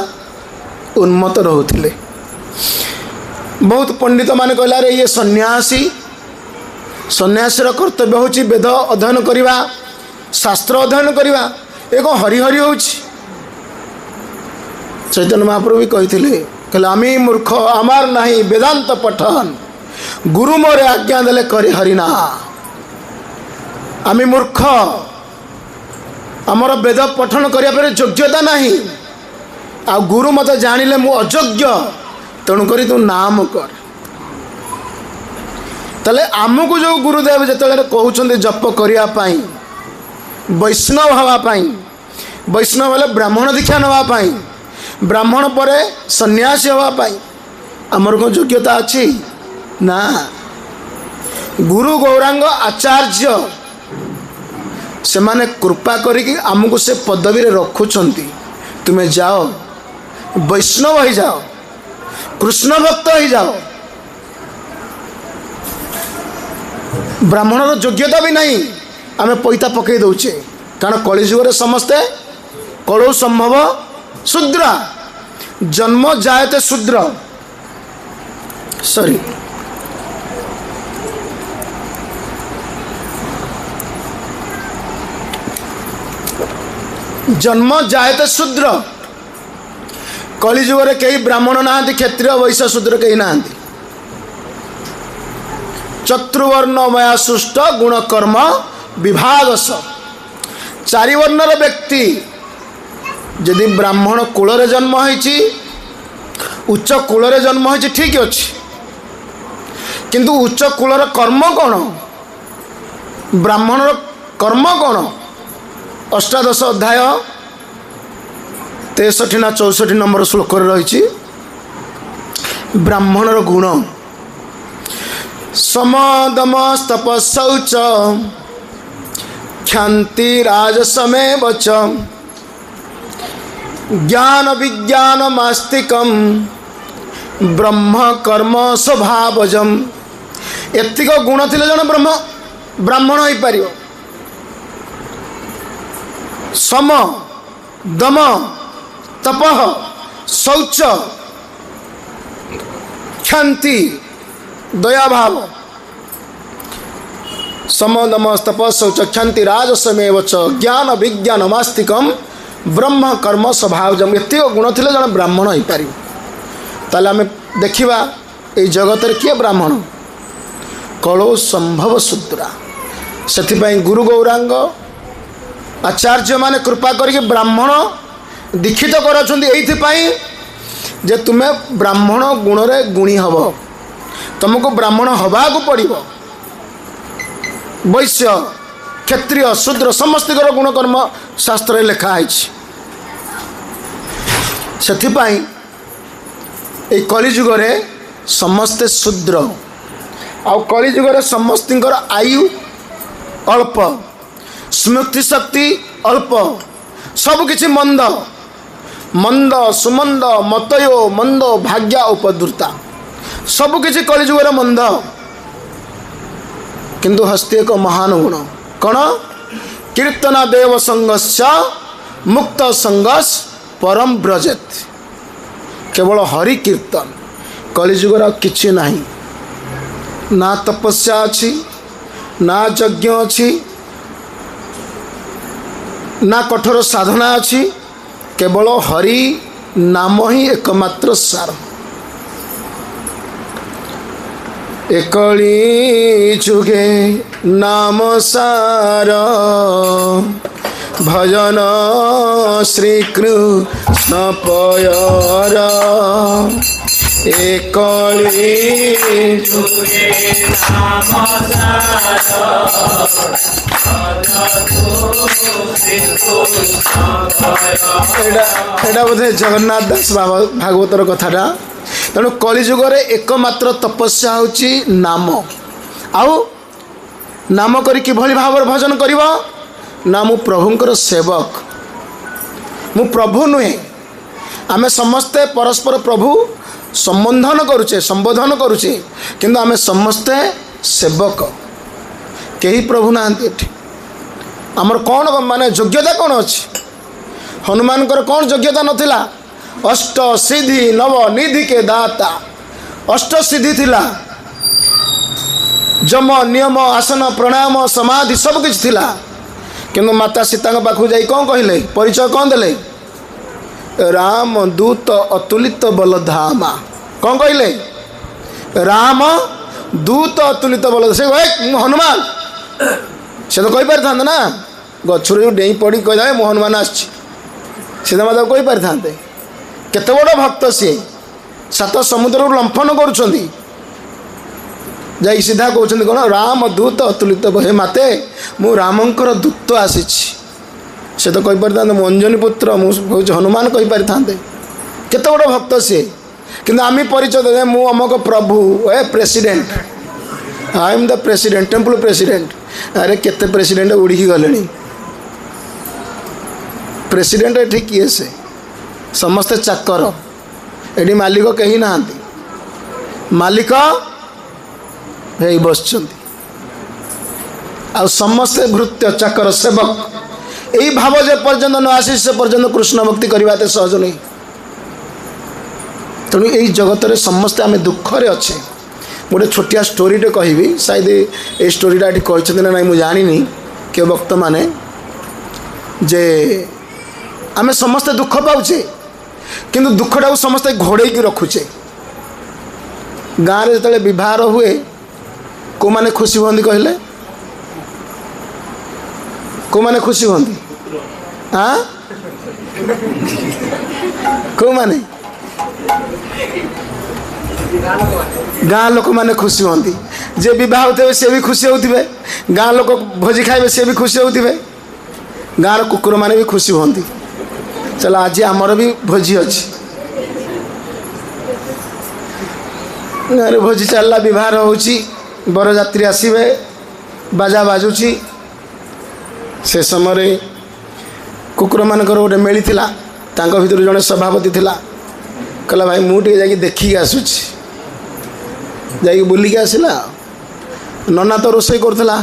उन्मत्त रहते। बहुत पंडित मान कहला रे ये सन्यासी सन्यासी कर्तव्य हूँ वेद अध्ययन करवा, शास्त्र अध्ययन करवा, ये कौन हरिहरि हो। चैतन्य महाप्रभु भी कहते आमी मूर्ख आमार नहीं वेदांत पठन गुरु मोरे आज्ञा देले करे हरिना। आमी मूर्ख आमर वेद पठन करिया पर योग्यता नहीं, आ गुरु मत जानिले मु अयोग्य, तेणुक तू नाम कर। तले आमको जो गुरुदेव जिते कहते जप करने वैष्णव हाँवाई, वैष्णव हेल्ले ब्राह्मण दीक्षा नापी, ब्राह्मण पर सन्यासी हाँवाई आमर कौन योग्यता अच्छी ना। गुरु गौरांग आचार्य से माने कृपा करिकी आमको से पदवी रे रखुचंती। तुम्हें जाओ वैष्णव हो जाओ, कृष्ण भक्त हो जाओ। ब्राह्मणर योग्यता भी नहीं, आम पैता पकई दौचे, कारण कलिजुग समस्ते कलौ संभव शूद्र, जन्म जायते शूद्र, सॉरी जन्म जायते शूद्र। कलिजुग कई ब्राह्मण ना, क्षत्रिय वैश्य शूद्र कहीं ना। चतुर्वर्ण मया सृष्ट गुण कर्म विभाग चारि वर्णर व्यक्ति यदि ब्राह्मण कूल जन्म होइछि, उच्च कूल जन्म होइछि ठीक अच्छे, किंतु उच्च कूलर कर्म कौन, ब्राह्मणर कर्म कौन। अष्टादश अध्याय 63 ना 64 नंबर श्लोक रही ब्राह्मणर गुण सम दम तप शौच क्षांति राजसमेव च ज्ञान विज्ञान मास्तिकम ब्रह्म कर्म स्वभावजम। एतिक गुण थिले जन ब्राह्मण हो पार। सम दम तप शौच क्षांति दयाभाव, सम दम तप शौच क्षांति राजसमेव च ज्ञान विज्ञान मास्तिकम ब्रह्म कर्म स्वभावजम। एतिक गुण थिले जन ब्राह्मण हो पार। ताले आम देखिबा ए जगत रे किए ब्राह्मण, कलो संभव शूद्रा से गुरु गौरांग आचार्य माने कृपा करके ब्राह्मण दीक्षित कर जे तुम्हें ब्राह्मण गुण रे गुणी हब तुमको ब्राह्मण हवा को पड़ो वैश्य क्षत्रिय शूद्र समस्त गुण कर्म शास्त्र लिखाई से कलिजुग समस्ते शूद्र आउ कलिजुग समस्त आयु अल्प स्मृति शक्ति अल्प सबकिछि मंद मंद सुमंद मतयो मंद भाग्य उपद्रुता सबकिछि कलिजुगर मंद किंतु हस्ति एक महान गुण कौन कीर्तना देव संगस्य मुक्त संगस परम ब्रजेत केवल हरि कीर्तन कलिजुगर किछि नाही ना तपस्या अच्छी ना यज्ञ अच्छी ना कठोर साधना अच्छी केवल हरि नाम ही एकमात्र सार एकली जुगे नाम सार भजन श्री कृष्ण पयर एकली जुगे नाम एटा बोधे जगन्नाथ दास भागवतर कथाटा तेणु कलिजुगर एकमात्र तपस्या होची नाम आउ नाम करी किभली भाव भजन करिव ना मु प्रभुंकर सेवक मु प्रभु नुहे आमे समस्ते परस्पर प्रभु संबोधन करुचे संबोधन करुचे किंतु आमे समस्ते सेवक कहीं प्रभु ना आमर कौन माने योग्यता कौन अच्छी हनुमान कौन योग्यता नथिला अष्ट सिद्धि नव निधि के दाता अष्ट सिद्धि थिला जम नियम आसन प्राणायाम समाधि सब किछ थिला किंतु माता सीता पाखु जाई कौन कहले परिचय कौन देले राम दूत अतुलित बलधामा कौन कहले राम दूत अतुलित बल से हनुमान से तो कही था ना गचर डेई पड़ी कही मो हनुमान आसीधा मतलब कही पारि था केते बड़ भक्त सी सात समुद्र लंफन करुँच जा सीधा कहते कौन राम दूत अतुलित हे माते मु रामंकर दूत आसी से तो कही पारि था मो अंजनी पुत्र मुझे हनुमान कही पारि था केते बड़ भक्त सी कि आम परिचय दे मु अमक प्रभु a president I am the president temple president अरे केते प्रेसिडेंट उड़ी गले प्रेसिडेंट ये किए से समस्ते चाकर एडी मालिक कहीं ना मालिक है बस आ समस्ते भृत्य चाकर सेवक यही भाव जे पर्यंत न आसी से पर्यंत कृष्ण भक्ति करवाते सहज नहीं तेणु यही जगत में समस्ते आम दुखरे अच्छे गोटे छोटिया स्टोरीटे कहबी शायद ये स्टोरीटा ये कहते ना मुझे जानी के वक्त माने जे आम समस्ते दुख पाचे किंतु दुखटा समस्ते घोड़े रखुचे गाँव में जो बहार हुए को माने खुशी हमें कहले को माने खुशी हमें हाँ को माने गाँ लोक मैंने खुशी होती जे बह होते सी भी खुशी होते गाँ लोक भोजी खाइबे सी भी खुशी होते गाँव कुकुर मैंने भी खुशी होती चलो आज आमर भी भोजी अच्छी भोजी चलला बहार होची बरजात्री आसवे बाजा बाजुची से समय कुकुर मानकर गोटे मेली थिला तांको भितर जड़े सभापति थिला कहला भाई मुझे जाकि देखिकी आसूची जाकि बुलिकी आसला नना तो रोषे करला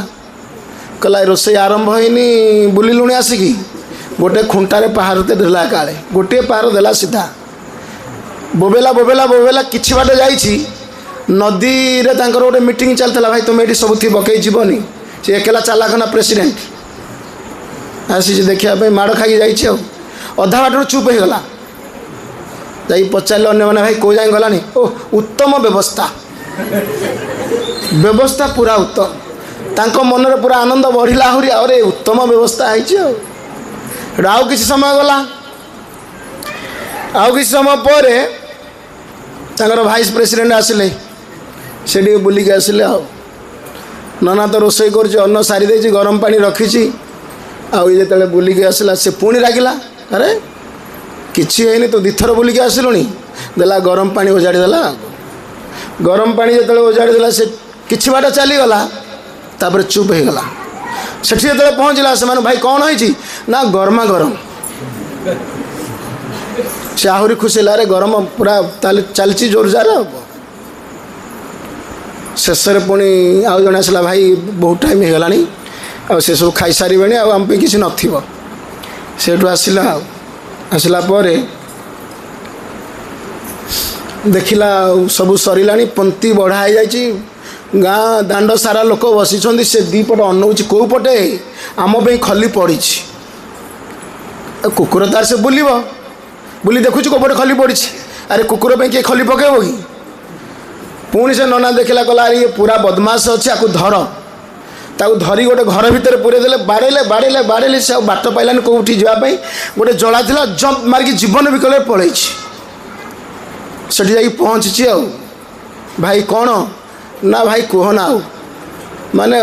कहला रोषे आरंभ होनी बुलिलुणी आसिकी गोटे खुंटारे पहाड़ते देला काले गोटे पहाड़ देला सीधा बोबेला बोबेला बोबेला किछि बाट जाइछि नदी रे तांकर गोटे मीटिंग चलता भाई तुम ये सब थी बकई जीवनी सी एकला चालाखना प्रेसिडेंट आसी देखा माड़ खाई जाइए अधा बाटर चुप हो गला जा पचारे अन्य मैंने भाई कौ जाए गलानी ओ उत्तम व्यवस्था व्यवस्था पूरा उत्तम तांको मन रे पूरा आनंद बढ़िला आहुरी अरे उत्तम व्यवस्था है आउ किसी समय गला आउ किसी समय पर तांकर भाइस प्रेसिडेंट आसिले से बुलिक आसिले आउ नना तो रोषे कर अन्न सारी दे गरम पानी रखी आउ ये बुलिक आसला से पुणी रागिला अरे किसी है तो दिथर बुलिक आसिलुनी देला गरम पानी ओजाड़ी देला गरम पानी जो ओजाड़ी देला से किछि बाट चलीगला तापर चुप हो गला सेठी जो पहुँचला से भाई कौन होइछि ना गरमा गरम से आहरी खुशी रे गरम पूरा चलती जोरजार शेष पुणी आउ जन आसला भाई बहुत टाइम हो गलानी आ से सब खाई सारे आम पे किसी नथिबो सेठू आसला आसला पर देखिला सब सरिलानी पंक्ति बढ़ाई जाइए गाँ दांड सारा लोक बसी से दीपट अनौच कौ पटे आम खली पड़ी कुकुर तार से बुल बुली देखुच कौपटे खली पड़ी अरे कुकुर पे किए खली पकेब कि पुणी से नना देखला कहला अरे ये पूरा बदमाश अच्छे आपको धर ताकू धरी गोटे घर भितर पूरे देले बाड़ेले बाड़ेले बाड़ेले से बाट पाइलानी कौटी जावाई गोटे जला था जंप मारिकी जीवन विकल पलैछि सेठी जाई पहुँची भाई कौन ना भाई कहना आउ माने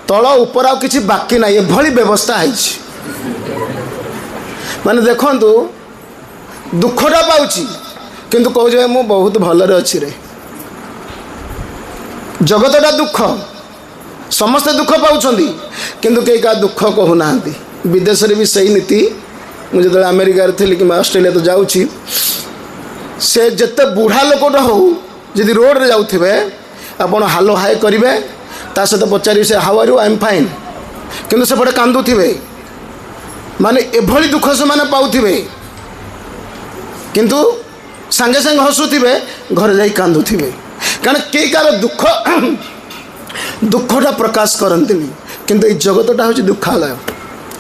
तल ऊपर आउ किछि बाकी ना एभली व्यवस्था है माने देखंतु दुखटा पाउछि किंतु कहूँ मु बहुत भलरे अच्छी रे जगतटा दुख समस्ते दुख पाउछंदी किंतु कई का दुख कहूना विदेश भी सही नीति मुझे जो अमेरिका थी कि ऑस्ट्रेलिया तो जाऊँगी से जिते बुढ़ा लोकटा हो जदि रोड रे जाउथिबे आपण हालो हाय करेंगे ता सहित पचारे से how are you I am fine किंतु सेपटे कांदुथिबे माने एभली दुख से माने पाउथिबे किंतु सांगे सांगे हसुथिबे घर जाई कांदुथिबे कारण कई कार दुख दुखटा प्रकाश करंतिनी किंतु ये जगतटा हूँ दुखालय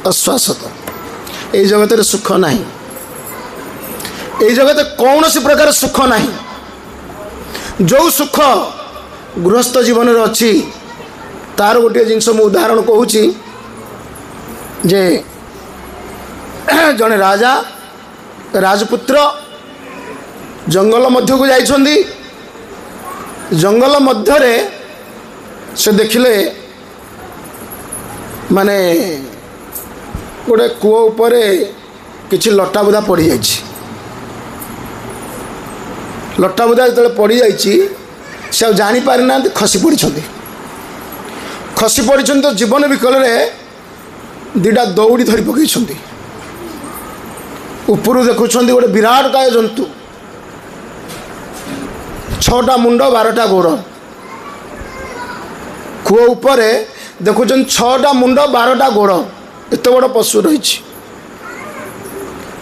अश्वासत ये जगत सुख नहीं ये जगत कौन सी प्रकार सुख नहीं जो सुख गृहस्थ जीवन रे अच्छी तार गोटे जिनस मु उदाहरण कहूँ जे जड़े राजा राजपुत्र जंगल मध्य को जाइछंदी जंगल मध्य रे से देखिले माने गोटे कूओ ऊपर किछि लटा बुदा पड़ जाइछि लटा बुदा जो पड़ जाइछि से जानी पारि ना खसी पड़ी तो जीवन विकल दीटा दौड़ी धरी पकई उपरू देखुं गोटे विराट काय जंतु 6टा मुंड 12टा गोड़ कूओ उपर देखुं 6टा मुंड 12टा गोड़ एत बड़ पशु रही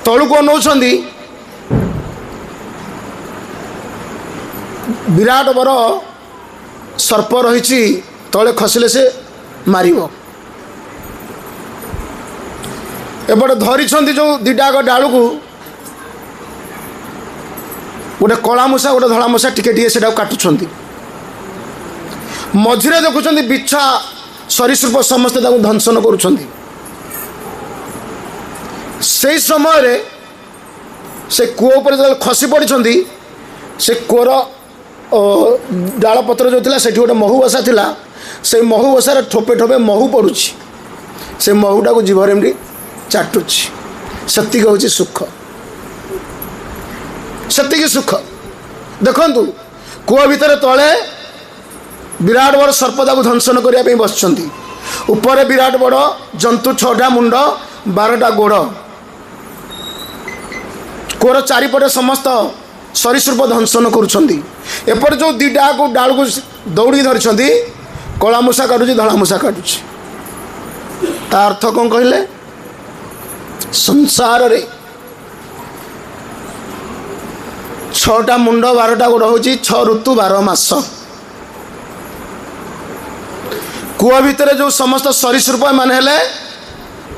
तलू को अनौंती विराट बर सर्प रही तले खसिले से मारिब एपटे धरी जो दीटाक डालू को गोटे कला मूषा गोटे धला मूषा टिके टिके से काटुंट मझिरे देखुं बिछा सरीसृप समस्ते ध्वंसन करुँच से समय से कूओ पर जो खसी पड़ी से कूर डाल पत्र जो था से गोटे महू बसा था से महू बसार ठोपे ठोपे महू पड़ुछि से महूटा को जीवन एमती चाटुछि सेतिक हूँ सुख सेतिक सुख देखंतु कूओ भितर तले विराट बड़ सर्पता को ध्वंसन करने बसुँच ऊपर विराट बड़ जंतु 6टा मुंड 12टा गोड़ कूर चारिपटे समस्त सरीसृप ध्वंसन करुँच जो दीटा को डाल को दौड़ी धरी कला मूषा काटुची धला मूषा काटुची ता अर्थ कौन कहले संसार रे 6टा मुंड 12टा गोड़ हूँ 6 ऋतु 12 मास कूआ भितर जो समस्त सरीसृप मान हेले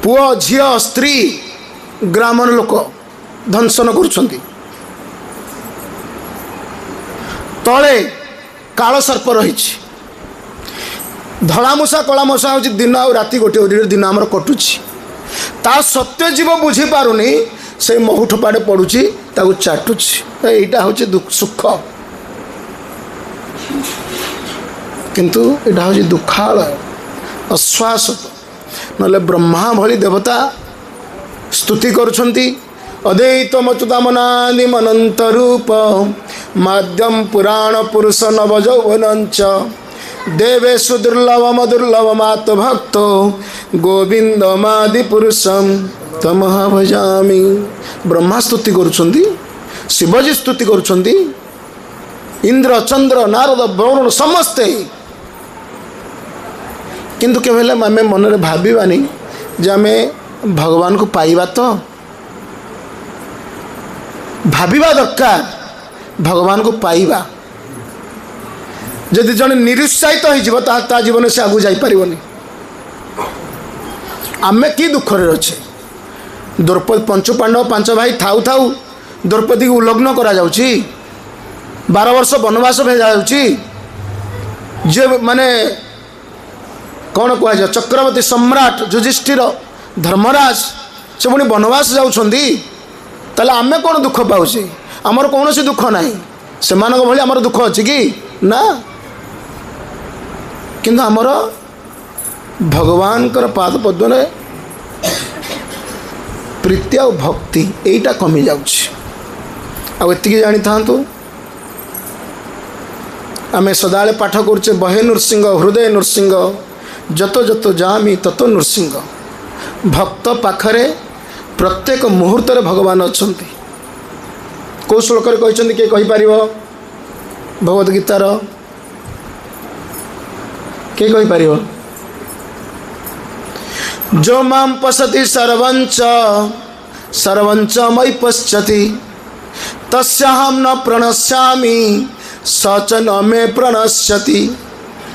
पुओ झील स्त्री ग्रामर लोक ध्वंसन करुँच तले काल सर्प रही धला मूषा कला मूषा हूँ दिन आ राति गोटे दिन आमर कटुची ता सत्य जीव बुझी पारुनी से महू ठोपाटे पड़ुची ताकू चाटुची एटा हूँ सुख किंतु एटा हूँ दुखालय अश्वासत नले ब्रह्मा भली देवता स्तुति करुछंती अद्वैतम अच्युतामनादिम अनंत रूप माध्यम पुराण पुरुष नव यौवनंच देवेशु दुर्लभम दुर्लभमात भक्तो गोविंदमादि पुरुषम तमह भजामि। ब्रह्मा स्तुति करुछंती शिवजी स्तुति करुछंती इंद्र चंद्र नारद वरुण समस्ते किंतु केवल आम मन में भावानी जे आम भगवान को पाइबा तो भाविबा दरकार भगवान को पाइबा जदि जन निरुत्साहित हो जीवन से आगू जापरनी आम कि दुख अच्छे द्रौपदी पंचु पांडव 5 भाई थाऊ थाऊ द्रौपदी को उल्लग्न करा 12 वर्ष वनवास भेजा जे माने कौन कह चक्रवर्ती सम्राट युधिष्ठिर धर्मराज से पुणी वनवास जाऊँगी आमे कौन दुख पाऊे आमर कौन सी दुख ना से भाई आमर दुख अच्छी कि ना किंतु आमर भगवान पाद पद्म प्रीति आ भक्ति यहीटा कमी जाती जानी था आम सदा पाठ करुचे बहे नृसिंह हृदय नृसिंह जत जत जामी तत नृसिंह भक्त पाखरे प्रत्येक मुहूर्त भगवान अच्छा कौ श्लोक कहते किए कहीपर भगवद गीतार किए कहीपर जो माम पश्यति सर्वंच मयि पश्यति तस्याहं न प्रणश्यामि स च न मे प्रणश्यति।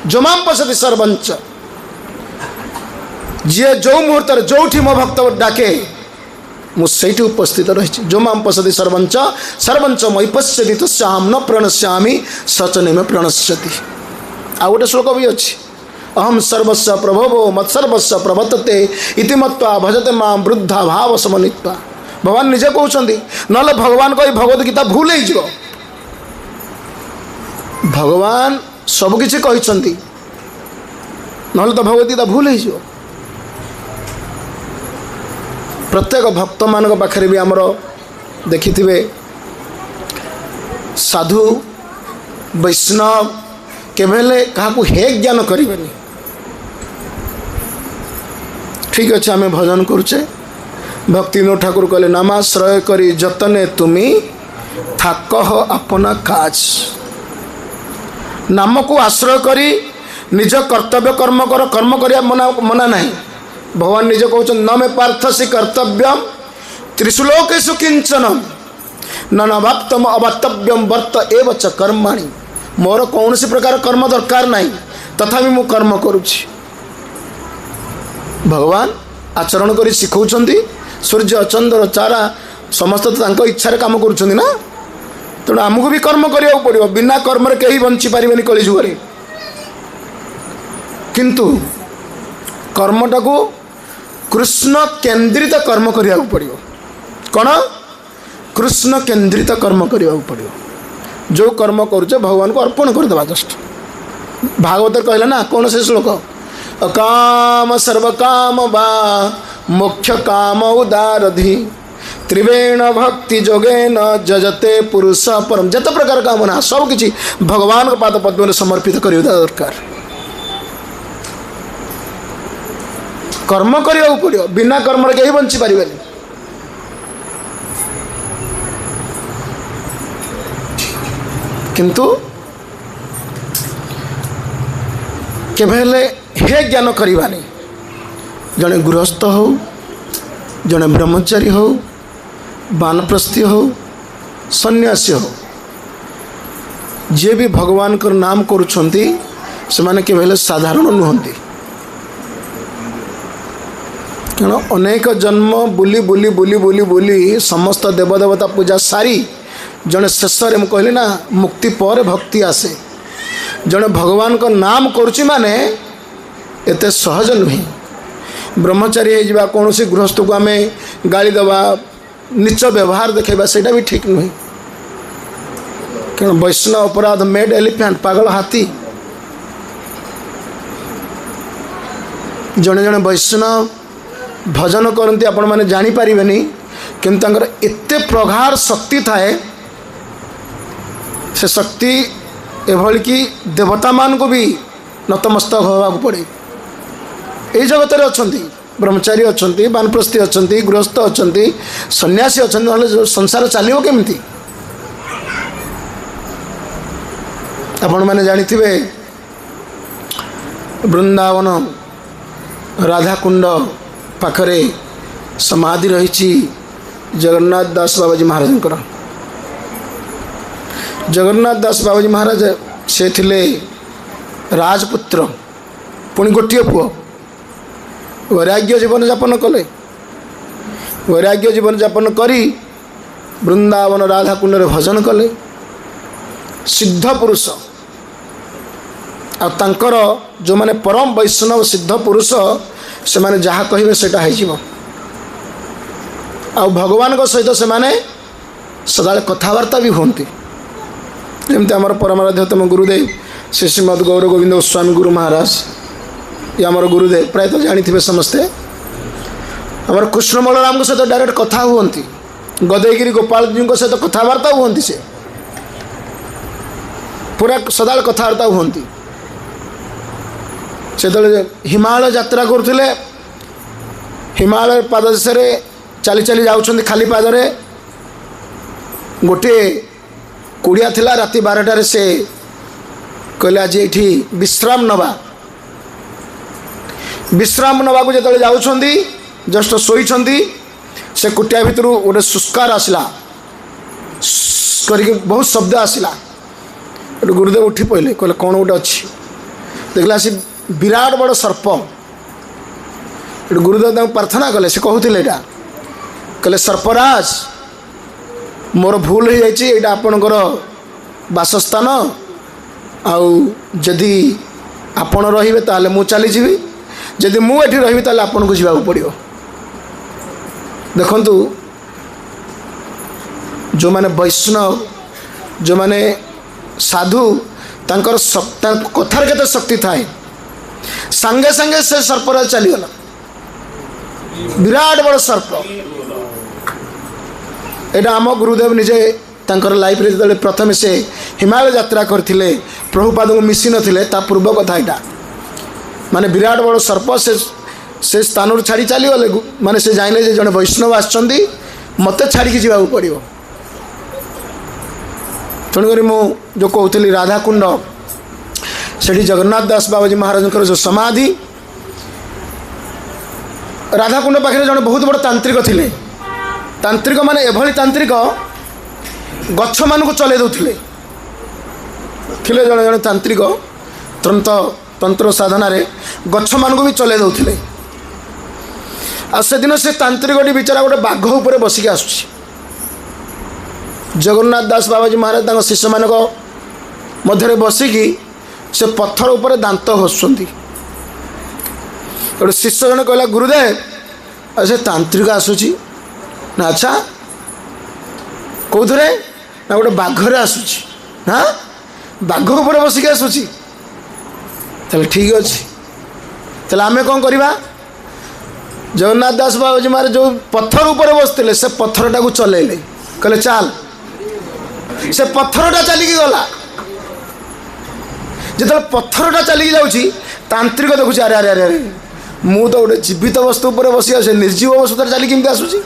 जो माम पश्यति सर्वंच जी जो मुहूर्त जो मो भक्त डाके मुझे उपस्थित रही जो माम पश्यति सर्वंच मयि पश्यति तस्याहं न प्रणश्यामि स च न मे प्रणश्यति। आ गोटे श्लोक भी अच्छी अहम सर्वस्व प्रभवो मत्सर्वस्व प्रवर्तते इति मत्वा भजते मां वृद्धा भाव समन्विता। भगवान निजे कहते ना भगवान को भगवद गीता भूल हो भगवान सबकि कहते ना तो भगवद गीता भूल हो प्रत्येक भक्त मान पाखे भी आमर देखि साधु वैष्णव केवल क्या हे ज्ञान करें ठीक अच्छे आम भजन करुचे भक्ति नो ठाकुर कहले नामाश्रय करी जतने तुमी थाकह अपना काज। नाम को आश्रय करी निज कर्तव्य कर्म कर कर्म करिया मना नहीं। भगवान निज कहते न मे पार्थसी कर्तव्यम त्रिशुलोकेषु किंचनम न नवाप्तम अवाप्तव्यम वर्त एव च कर्माणि। मोर कौन सी प्रकार कर्म दरकार नहीं तथापि मु कर्म करुछि। भगवान आचरण करी शिखौछंती सूर्य चंद्र चारा समस्त तो इच्छा काम करुछंती ना तेणु आमको भी कर्म करिया पड़ो बिना कर्म कहीं बंची पारे कलिजुगे किंतु कर्मटा को कृष्ण केन्द्रित कर्म करिया पड़ो कौन कृष्ण केन्द्रित कर्म करिया पड़ो जो कर्म करुचे भगवान को अर्पण करदेवा जस्ट भागवत कहला ना कौन से श्लोक अकाम सर्वकाम बा मोक्ष काम उदारधि त्रिवेण भक्ति जोगेन जजते पुरुष परम। जत प्रकार कामना सब किछि भगवान के पाद पद्म में समर्पित करियो दरकार कर्म करिया पड़ो बिना कर्म कहीं बंची पारे किंतु केवल हे ज्ञान करवानी जड़े गृहस्थ हो जड़े ब्रह्मचारी हो वानप्रस्थी हो सन्यासी हो जे भी भगवान को नाम करुछंती से माने केवल साधारण नुहंती कारण अनेक जन्म बुली बुली बुली बुली बुली समस्त देवदेवता पूजा सारी जड़े शेष में कहली ना मुक्ति पर भक्ति आसे जड़े भगवान को नाम करुची माने एते सहज नुहे। ब्रह्मचारी हो जावा कौन सी गृहस्थ को आम गाली दवा नीच व्यवहार देखा सेटा भी ठीक नुहे। कारण वैष्णव अपराध मेड एलिफेंट पागल हाथी। जड़े जड़े वैष्णव भजन करती आपण मैंने जानीपारे किंतु एते प्रगाढ़ शक्ति थाए से शक्ति एभली कि देवता मान को भी नतमस्तक होगा पड़े। ये जगत में अच्छा ब्रह्मचारी अच्छा बानप्रस्थी अच्छा गृहस्थ अच्छा सन्यासी अच्छा ना संसार चलो केमती। आपण मैंने जानी वृंदावन राधाकुंड पाखरे समाधि रही जगन्नाथ दास बाबाजी महाराज। जगन्नाथ दास बाबाजी महाराज से थिले राजपुत्र पुणी गोटे पुओ वैराग्य जीवन यापन कले। वैराग्य जीवन यापन करी वृंदावन राधाकुंड रे भजन कले। सिद्ध पुरुष आंकर जो माने परम वैष्णव सिद्ध पुरुष से माने जहाँ कहे सेटा हो भगवान को सहित से माने सदा कथबार्ता भी होती। जमती आमर परमाराध्यतम गुरुदेव श्री श्रीमद गौर गोविंद गोस्वामी गुरु महाराज ये आमर गुरुदेव प्रायः तो जानी समस्ते। आमर कृष्ण बलराम सहित डायरेक्ट कथा हुंती। गदयगिरी गोपाल जी सहित कथबार्ता हुंती। से पूरा सदा कथबार्ता हुंती। से हिमालय यात्रा करुले हिमालय पाददेश चली चली जाऊँ खाली पादरे गोटे कुड़िया थिला राति 12टार से कहले आज ये विश्राम नवा। विश्राम नवा को जो जाऊँगी जस्ट शोई से कुटिया भितर गोटे सुस्कार आसला करके बहुत शब्द आसला। गुरुदेव उठी पड़े कहले कौन गोटे अच्छी देखला सी विराट बड़ सर्प। गुरुदेव प्रार्थना कले से कहते कहले सर्पराज मोर भूल हो जाए आपणकर बासस्थान आदि आपण रे ताले मु चली जी जदि मुझे रही ताले आपन को जावाक पड़ो। देखंतु जो माने वैष्णव जो माने साधु तांकर कथार केते शक्ति थाए सांगे सांगे से सर्पराज चलीगला। विराट बड़ सर्प एटा आम गुरुदेव निजे तांकर लाइफ रे जदे प्रथम से हिमालय यात्रा करथिले प्रभुपाद को मिसी नथिले ता पूर्व कथा एटा माने विराट बड़ सर्प से स्थान छाड़ी चली गले। माने से जाइले जे जने वैष्णव आछंदी मते छाड़ी के जीवा पड़ियो। तेणुक मु जो कहूली राधाकुंड से जगन्नाथ दास बाबाजी महाराज जो समाधि राधाकुंड पाखे जड़े बहुत बड़ तांत्रिक थिले। तांत्रिक माने एभली तांत्रिक गछ मान को चले दौले थिले जड़े जड़े तांत्रिक तंत्र साधना रे गछ मान को भी चले दौले। आ से दिन से तांत्रिक बिचारा गोटे बाघ उपर बसिक आसुची। जगन्नाथ दास बाबाजी महाराज शिष्य मान मध्य बसिकी से पत्थर उपर दांत घषुंट। गोटे शिष्य जन कहला गुरुदेव से तांत्रिक आसूची ना। अच्छा कौथरे ना गोटे बाघरे आसूची। हाँ बाघ उपर बसिक आसूची चल ठीक अच्छे। चल आम कौन करवा जगन्नाथ दास बाबाजी महाराज जो पत्थर उपर बसते से पत्थरटा को चलेले कहले चल से पत्थरटा चलिकी गला। जो पत्थरटा चलिकी जाऊँगी तांत्रिक देखुची अरे अरे अरे मु तो गोटे जीवित वस्तु उपर बस निर्जीव वस्तु चली केमती आसूची।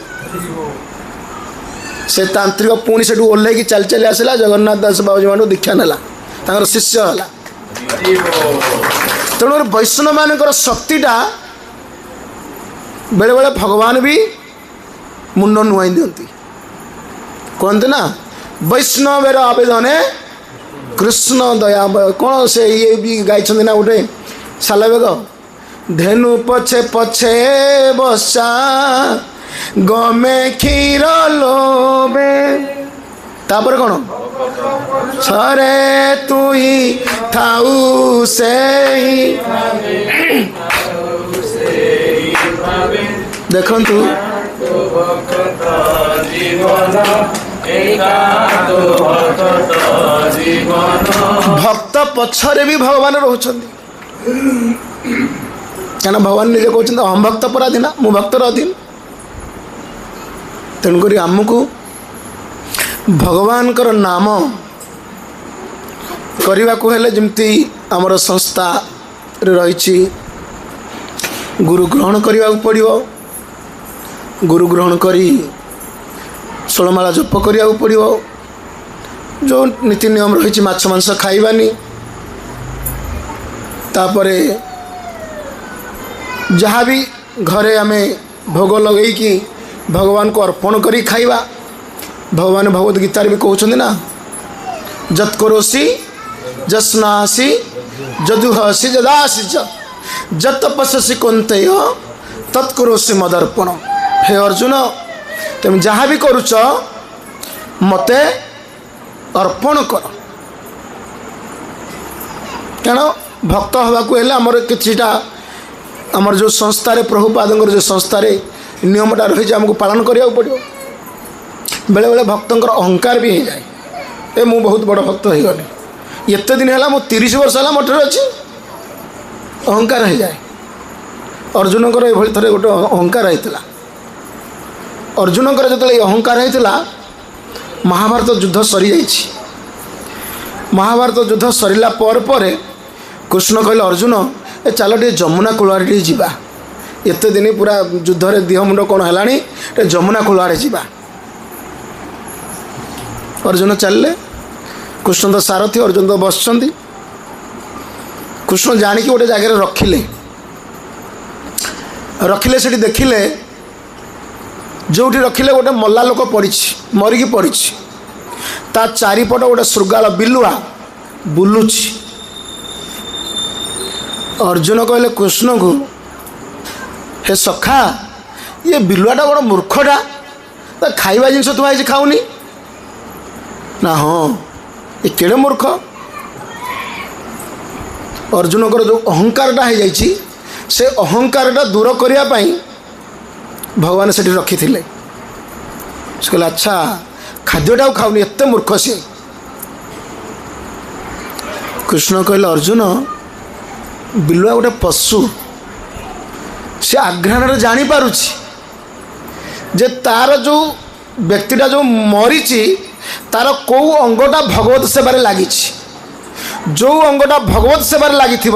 से तांत्रिक पुणी से ओह्ल चली चली आसला जगन्नाथ दास बाबाजी मान दीक्षा नेला तांकर शिष्य है। तेणु वैष्णव मान शक्तिटा बेले बेले भगवान भी मुंड नुआई दिखती। कहते ना वैष्णवेर आवेदने कृष्ण दया कौन से ये भी गाई ना गोटे सालबेग धेनु पछे पछे बसा गमे क्षीर लोबे तापर कौन सरे तु ही थाऊ से ही देखंतु भक्त पछरे भी भगवान रोचंदी क्या भगवान निजे कहते अहम भक्त पराधीन मु भक्तर अधीन तेणुक आमको भगवान नाम करने को हेले जमती आमर संस्था रही गुरु ग्रहण करने को पड़ो गुरु ग्रहण करी 16 माला जप करने को पड़ो जो नीति नियम रही माछ मांस खाइबानी तापरे जहाँ भी घरे आमे भोग लगे कि भगवान को अर्पण करी खाइबा भगवान भगवत गीतार भी कहते ना जत करोसी जस्नासी जदुहसी जदासी जत तपस्सी कुंतेय तत्करोसी मदर्पण। हे अर्जुन तुम जहाँ भी करुच मते अर्पण कर क्या भक्त हवा को हेले आमर किछिटा आमर जो संस्था प्रभुपाद जो संस्था नियमटा रही आमको पालन करिया पड़ो बेले बेले भक्तर अहंकार भी हो जाए ए मु बहुत बड़ भक्त हो गली एत दिन है 30 वर्ष है मठर अच्छी अहंकार हो जाए अर्जुनकर ये थे गोटे अहंकार होता अर्जुनकर जो अहंकार होता महाभारत युद्ध सरी जाइए महाभारत युद्ध सरला पर कृष्ण कहले अर्जुन ए चल टे जमुना कूल जा एत दिन पूरा युद्ध रे देह मुंड कौन है जमुना कूल जा अर्जुन चलले कृष्ण तो सारथी अर्जुन तो बसचंदी कृष्ण जानिकी गोटे जगह रखिले रखिले से देखिले जो रखिले गोटे मल्ला लोक पड़ी मरिकी पड़ी ता चारिपट गोटे शृगाल बिलुआ बुलुची अर्जुन कहले कृष्ण को हे सखा ये बिलुआटा बड़ मूर्खटा खाइबा जिनस तुम खाऊनी ना हाँ ये केड़े मूर्ख अर्जुनकर जो अहंकारटा हो जाइए से अहंकारटा दूर करने भगवान से रखी थे कहले अच्छा खाद्यटा खाऊनी एत मूर्ख सी कृष्ण कहले अर्जुन बिलुआ गोटे पशु से आघ्राण जानी पारुछि जे तार जो व्यक्तिटा जो मरीची तार कौ अंगटा भगवत सेवार लगी जो अंगटा भगवत सेवार लगी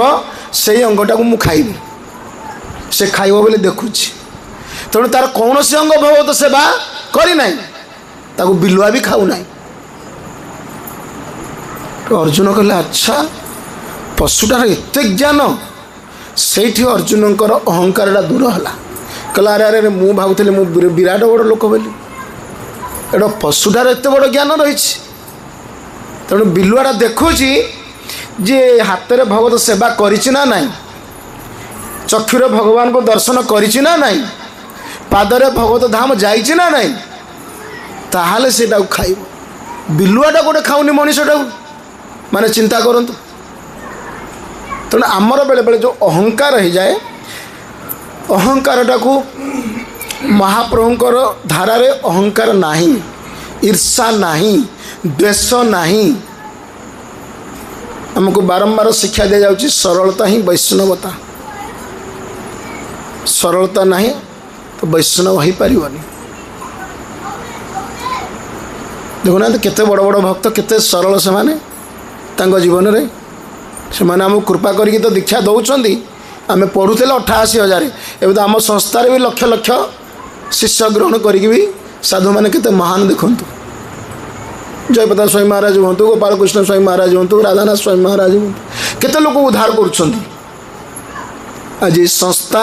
से अंगटा को मु खाइबी से खाइब बोले देखुची तेणु तार कौन से अंग भगवत सेवा करना ताको बिलुआ भी खाऊ ना तो अर्जुन कहले अच्छा पशुटार एत ज्ञान से अर्जुनकर अहंकारटा दूर है कहला अरे अरे मु भावुली मु विराट बड़ लोक बोली एटा पशुटार एत बड़ ज्ञान रही तेणु बिलुआटा देखुची जे हाथ में भगवत सेवा करिछि ना नहीं चक्षुरे भगवान को दर्शन करिछि ना नहीं पादरे भगवत धाम जाइछि ना नहीं ताहाले सेटा खाइब बिलुआटा गोटे खाऊनी मनीषटा माने चिंता करंतु तेणु आमर बेले बेले जो अहंकार हो जाए अहंकारटा को महाप्रभुंकर धारा रे अहंकार नहीं ईर्षा नहीं द्वेष नहीं हमको बारंबार शिक्षा दी जाउची सरलता ही वैष्णवता सरलता नहीं तो वैष्णव हो पारिबनी देखुना केते बड़ बड़ भक्त केते सरल से माने तांको जीवन रे से माने हमको कृपा करके तो दीक्षा दौरान आम पढ़ुले 88,000 एवं तो आम संस्थार भी लक्ष लक्ष शिष्य ग्रहण करी भी साधु मैंने केते महान देखु जयप्रकाश स्वामी महाराज हूँ गोपाल कृष्ण स्वामी महाराज हूँ राधानाथ स्वामी महाराज हूँ केते लोग उद्धार करुछंती आज संस्था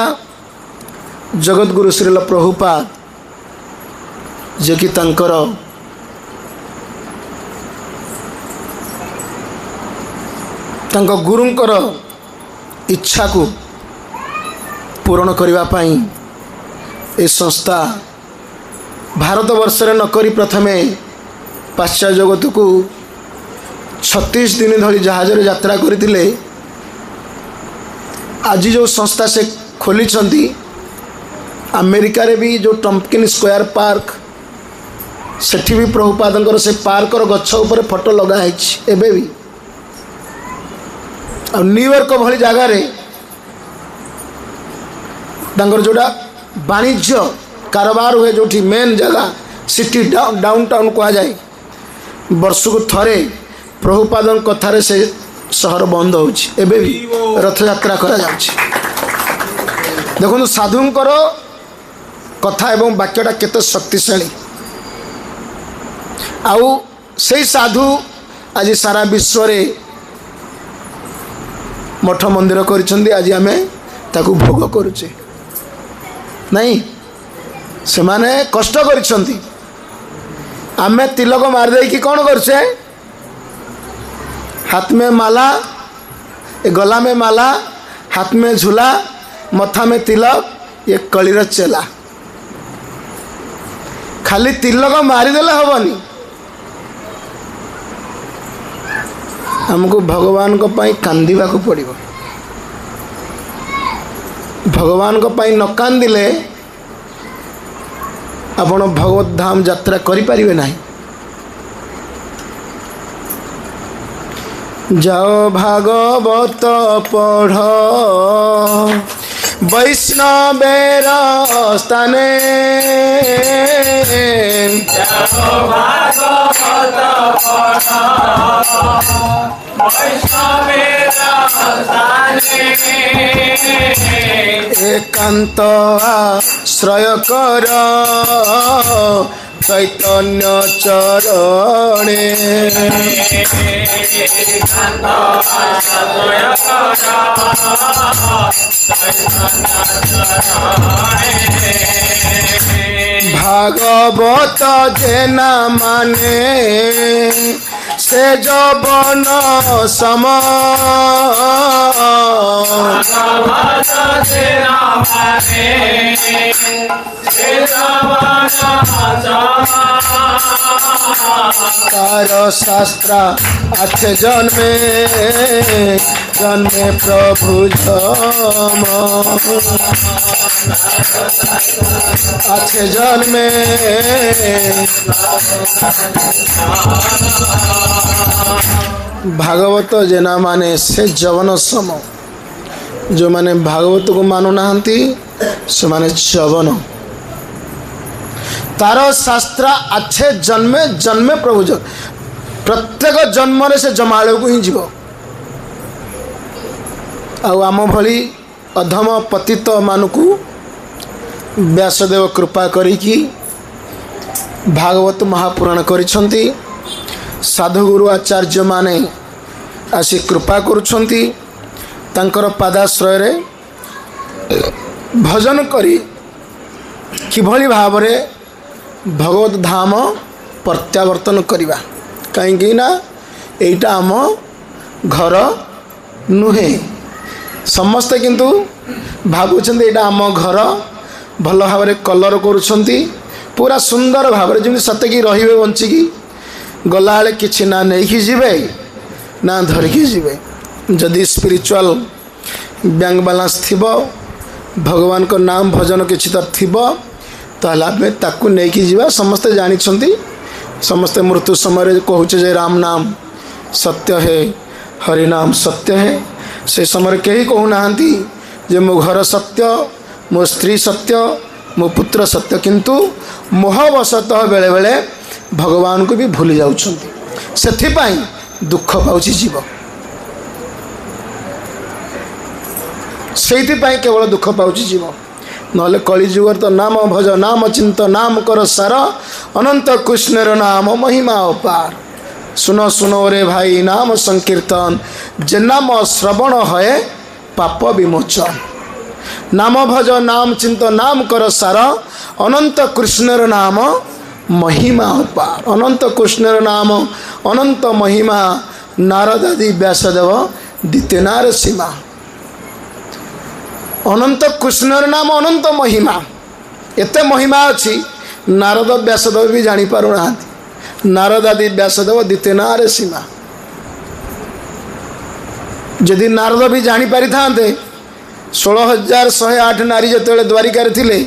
जगत गुरु श्रील प्रभुपाद जे कि तांकर तांको गुरुंकर इच्छा को पूरण करने पाई ए संस्था भारत वर्ष रे नकरी प्रथमे पाश्चात्य जगत को 36 दिन धरी जहाज रे यात्रा करथिले आज जो संस्था से खोली अमेरिका रे भी जो टम्पकिन स्क्वायर पार्क सेठी भी प्रभुपाद से पार्क गछ उपर फोटो लगाई एबे भी आ न्यूयॉर्क भली जगार जोड़ा वाणिज्य कारोबार हुए जो मेन जगह सिटी डाउन टाउन कह जाए वर्ष को थरे प्रभुपाद कथार से सहर बंद होबे भी रथ यात्रा करा देखो साधुंकर कथा एवं वाक्यटा केते शक्तिशाली आउ से साधु आज सारा विश्व रे मठ मंदिर कर आज आम ताकू भोग करुचे नहीं से माने कष्ट करिसंती आमे तिलक मारदे कि कौन करछे हाथ में माला गला में माला हाथ में झूला मथा में तिलक ये कलीर चेला खाली तिलक मारिदेले हबनी हमको भगवान को पाई कांदिबा को पड़िबो भगवान को पाई न कांदिले आपण भगवत धाम यात्रा करि परिबे नाही जाओ भागवत पढ़ वैष्णवेर स्थाने जाओ भागवत पढ़ वैष्णवेर स्थाने एकांत आश्रय कर चैतन्य चरणे भागवत जेना माने से जवन सम तार शास्त्र अच्छे जन्मे जन्मे प्रभु जम अच्छे जन्मे भागवत जेना माने से जवन सम जो माने भागवत को मानु नाहंती से माने जवन तार शास्त्र अच्छे जन्मे जन्मे प्रभु जन प्रत्येक जन्म से जमाड़ को ही जीव आम भली अधम पतित मानकू व्यासदेव कृपा करिकी भागवत महापुराण करिछंती साधुगुरु आचार्य माने आसी कृपा करुछंती तांकर पादाश्रय रे भजन करी किभली भाव रे भगवत धाम प्रत्यावर्तन करिबा कहीं ना एटा आम घर नुहे समस्ते किंतु भावुछंती एटा आम घर भल भाव रे कलर करुछंती पूरा सुंदर भाव जमी सते कि रहिबे बंचिकी गला बेले किछि ना नहीं जीवे ना धरिकी जीवे जदि स्पिरिचुअल बैंक बालांस थिबो भगवान को नाम भजन किछि तो थिबो ताला में ताकू नहीं कि जीवा समस्ते जानी समस्ते मृत्यु समय कहूचे जे राम नाम सत्य है हरि नाम सत्य है से समय कहीं कहूना जे मो घर सत्य मो स्त्री सत्य मो पुत्र सत्य किंतु मोहवशतः बेले बेले भगवान को भी भूली जाउछंती सेथिपाई दुख पाउछि जीव सेथिपाई केवल दुख पाउछि जीव नले कलिजुगर तो नाम भज नाम चिंत नाम कर सार अनंत कृष्णर नाम महिमा अपार सुनो सुनो रे भाई नाम संकीर्तन जे नाम श्रवण है पाप विमोचन नाम भज नाम चिंत नाम कर सार अनंत कृष्णर नाम महिमा अपार अनंत कृष्णर नाम अनंत महिमा नारद आदि व्यासदेव दितेनार सीमा अनंत कृष्णर नाम अनंत महिमा एते महिमा अच्छी नारद व्यासदेव भी जानी पारुना नारद आदि व्यासदेव दितेनार सीमा जदि नारद भी जानी पारि थांते 16,108 नारी जो द्वारिकार थिले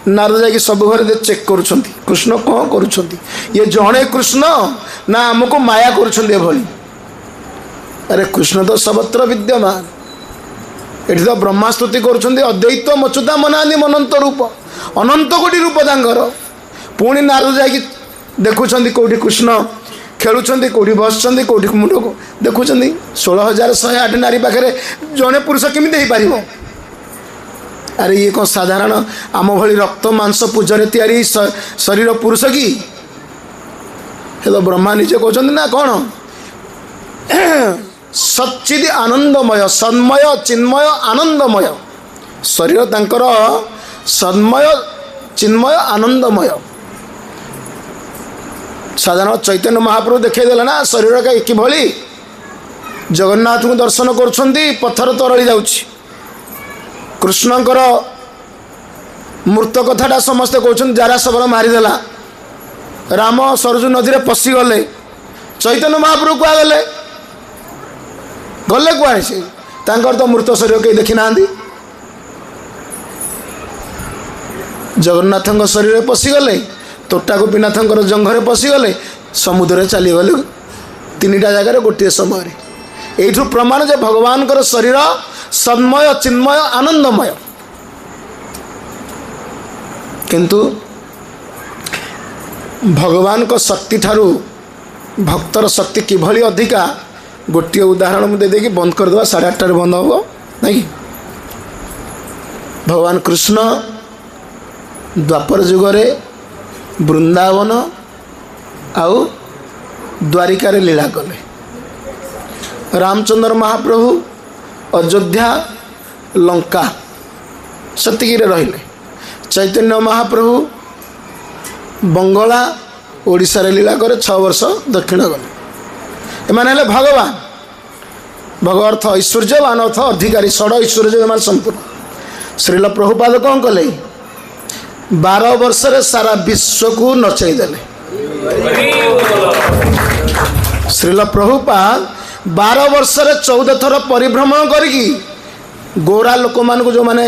नारद जाकि सब घर चेक करुँच कृष्ण कौन करुँच ये जड़े कृष्ण ना आमको माया करुँच अरे कृष्ण तो सर्वत्र विद्यमान एठी तो ब्रह्मास्तुति करुँच अद्वैत मचुता मनादि अनंत रूप अनंत कोटि रूप तांकर पुणी नारद जाकि देखुं कौटी कृष्ण खेलुंट कौटी बस कौटी मुंड को देखुं 16,108 नारी पाखे जड़े पुरुष केमी हो पार अरे ये कौन साधारण आम भली रक्त मांस पूजरे तैयारी शरीर पुरुष की तो ब्रह्मा निजे कहते ना कौन सच्चिद आनंदमय सन्मय चिन्मय आनंदमय शरीर तांकर सन्मय चिन्मय आनंदमय साधारण चैतन्य महाप्रभु देखा ना शरीर का एक भली जगन्नाथ को दर्शन करुँच पत्थर तरली जाऊँगी कृष्णकर मृत कथाटा समस्ते कहते जारा सबल मारिदेला राम सरजू नदी में पशिगले चैतन्य महाप्रभु कुआ गले गले कुआ से तो मृत शरीर कहीं देखी ना जगन्नाथ शरीर में पशिगले तोटा गोपीनाथ जंघरे पशिगले समुद्र चलीगले 3टा जगार गोटे समय यू प्रमाण जे भगवान शरीर सन्मय चिन्मय आनंदमय किंतु भगवान को शक्ति ठारू भक्तर शक्ति किभली अधिका गोटे उदाहरण मुझे देदेकि बंद करदे 8:30 बंद हम नहीं भगवान कृष्ण द्वापर जुगरे वृंदावन आउ द्वारिकार लीला कले रामचंद्र महाप्रभु अयोध्या लंका सतिकी रहिले चैतन्य महाप्रभु बंगला ओडिशा रे लीला करे 6 वर्ष दक्षिण गले एमाने भगवान भगवर्थ ऐश्वर्यवान अर्थ अधिकारी षड ऐश्वर्य संपूर्ण श्रील प्रभुपाद कौन कले 12 वर्ष रे सारा विश्व को नचाई देले श्रील प्रभुपाद 12 वर्ष रे 14 थर परिभ्रमण करिकी गोरा लोक मान जो माने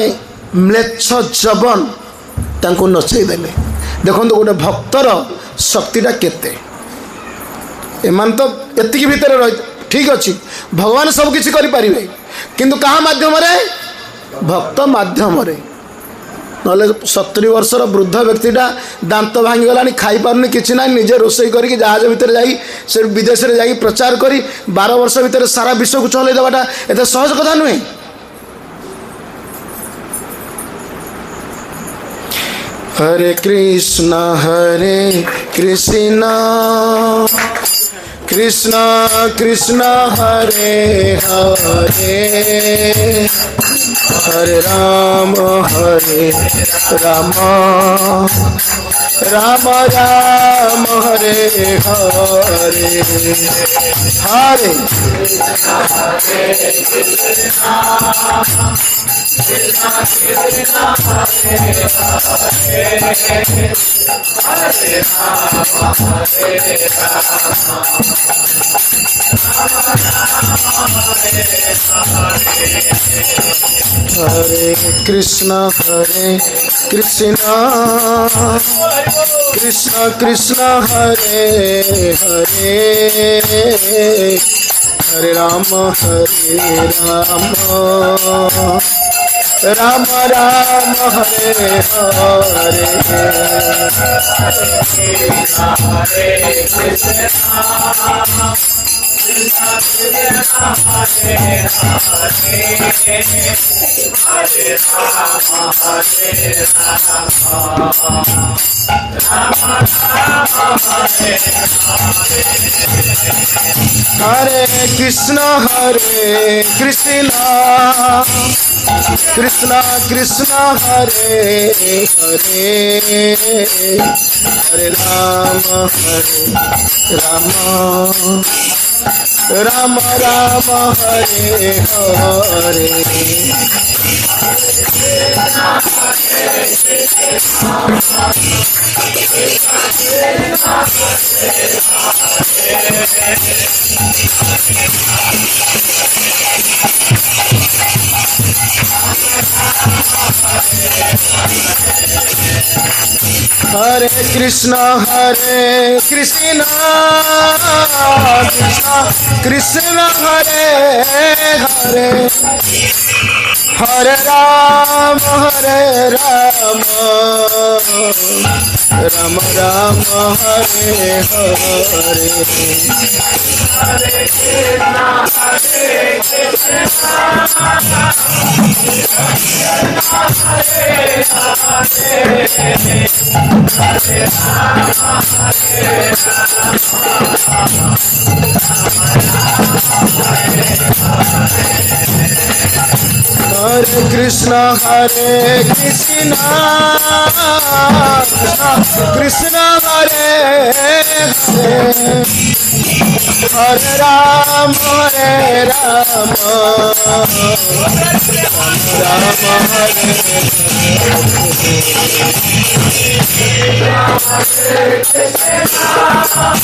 म्लेच्छ जबन तांको नचाई देले देखो गोटे भक्तर शक्तिटा केते एमान तो एतिकी भितर रही ठीक अच्छी भगवान सब किसी करि परिबे किंतु कहा माध्यम रे भक्त माध्यम रे नले 70 वर्षर वृद्ध व्यक्तिटा दांत भांगी गलानी खाई पारनी किछि ना निजे रोसई करके जहाज भितर जाई से विदेश रे जाई प्रचार करी 12 वर्ष भितर सारा विश्व को चले देवाटा एते सहज कथा नुहे हरे कृष्ण कृष्ण कृष्ण हरे हरे हरे राम राम राम राम हरे हरे हरे हरे कृष्ण कृष्ण कृष्ण हरे हरे हरे राम राम राम हरे हरे हरे कृष्ण कृष्ण कृष्ण हरे हरे हरे राम राम राम हरे हरे हरे कृष्ण कृष्ण कृष्ण हरे हरे हरे राम राम राम हरे हरे हरे कृष्ण कृष्ण कृष्ण हरे हरे हरे राम राम हरे राम राम हरे राम हरे कृष्णा हरे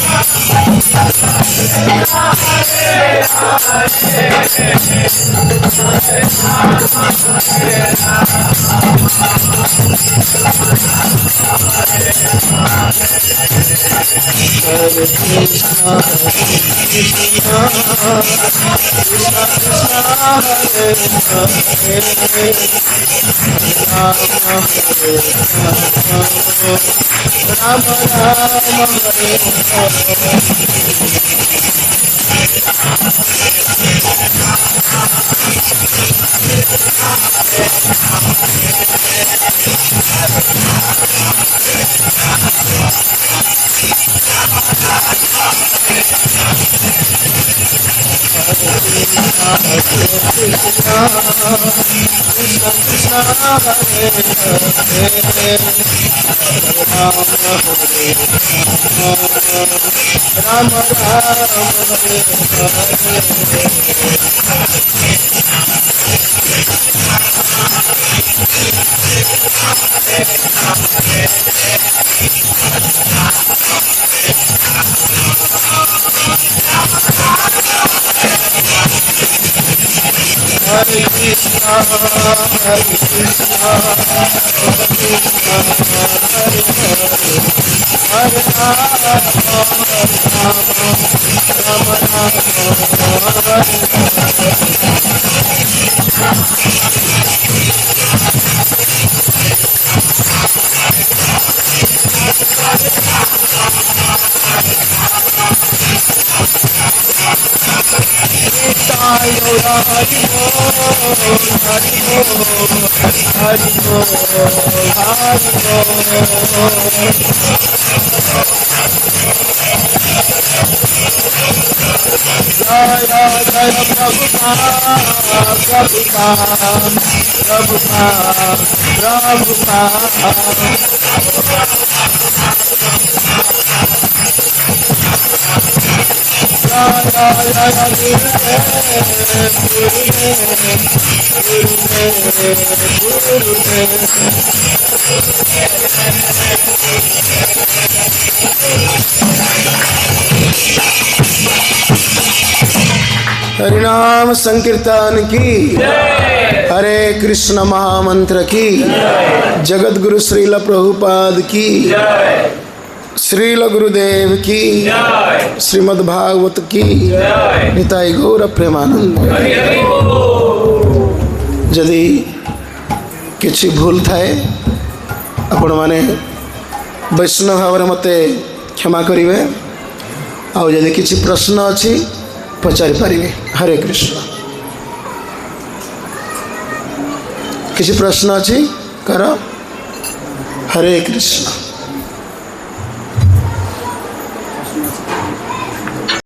हरिनाम संकीर्तन की, हरे कृष्ण महामंत्र की, जगत गुरु श्रील प्रभुपाद की, श्रील गुरुदेव की, श्रीमद् भागवत की, निताई गौर प्रेमानंद। जदि किछि भूल थाए आपण माने वैष्णव भाव मते क्षमा करिवे। आ यदि किछि प्रश्न अछि पचारि पारिबे। हरे कृष्ण। किछि प्रश्न अछि कर। हरे कृष्ण।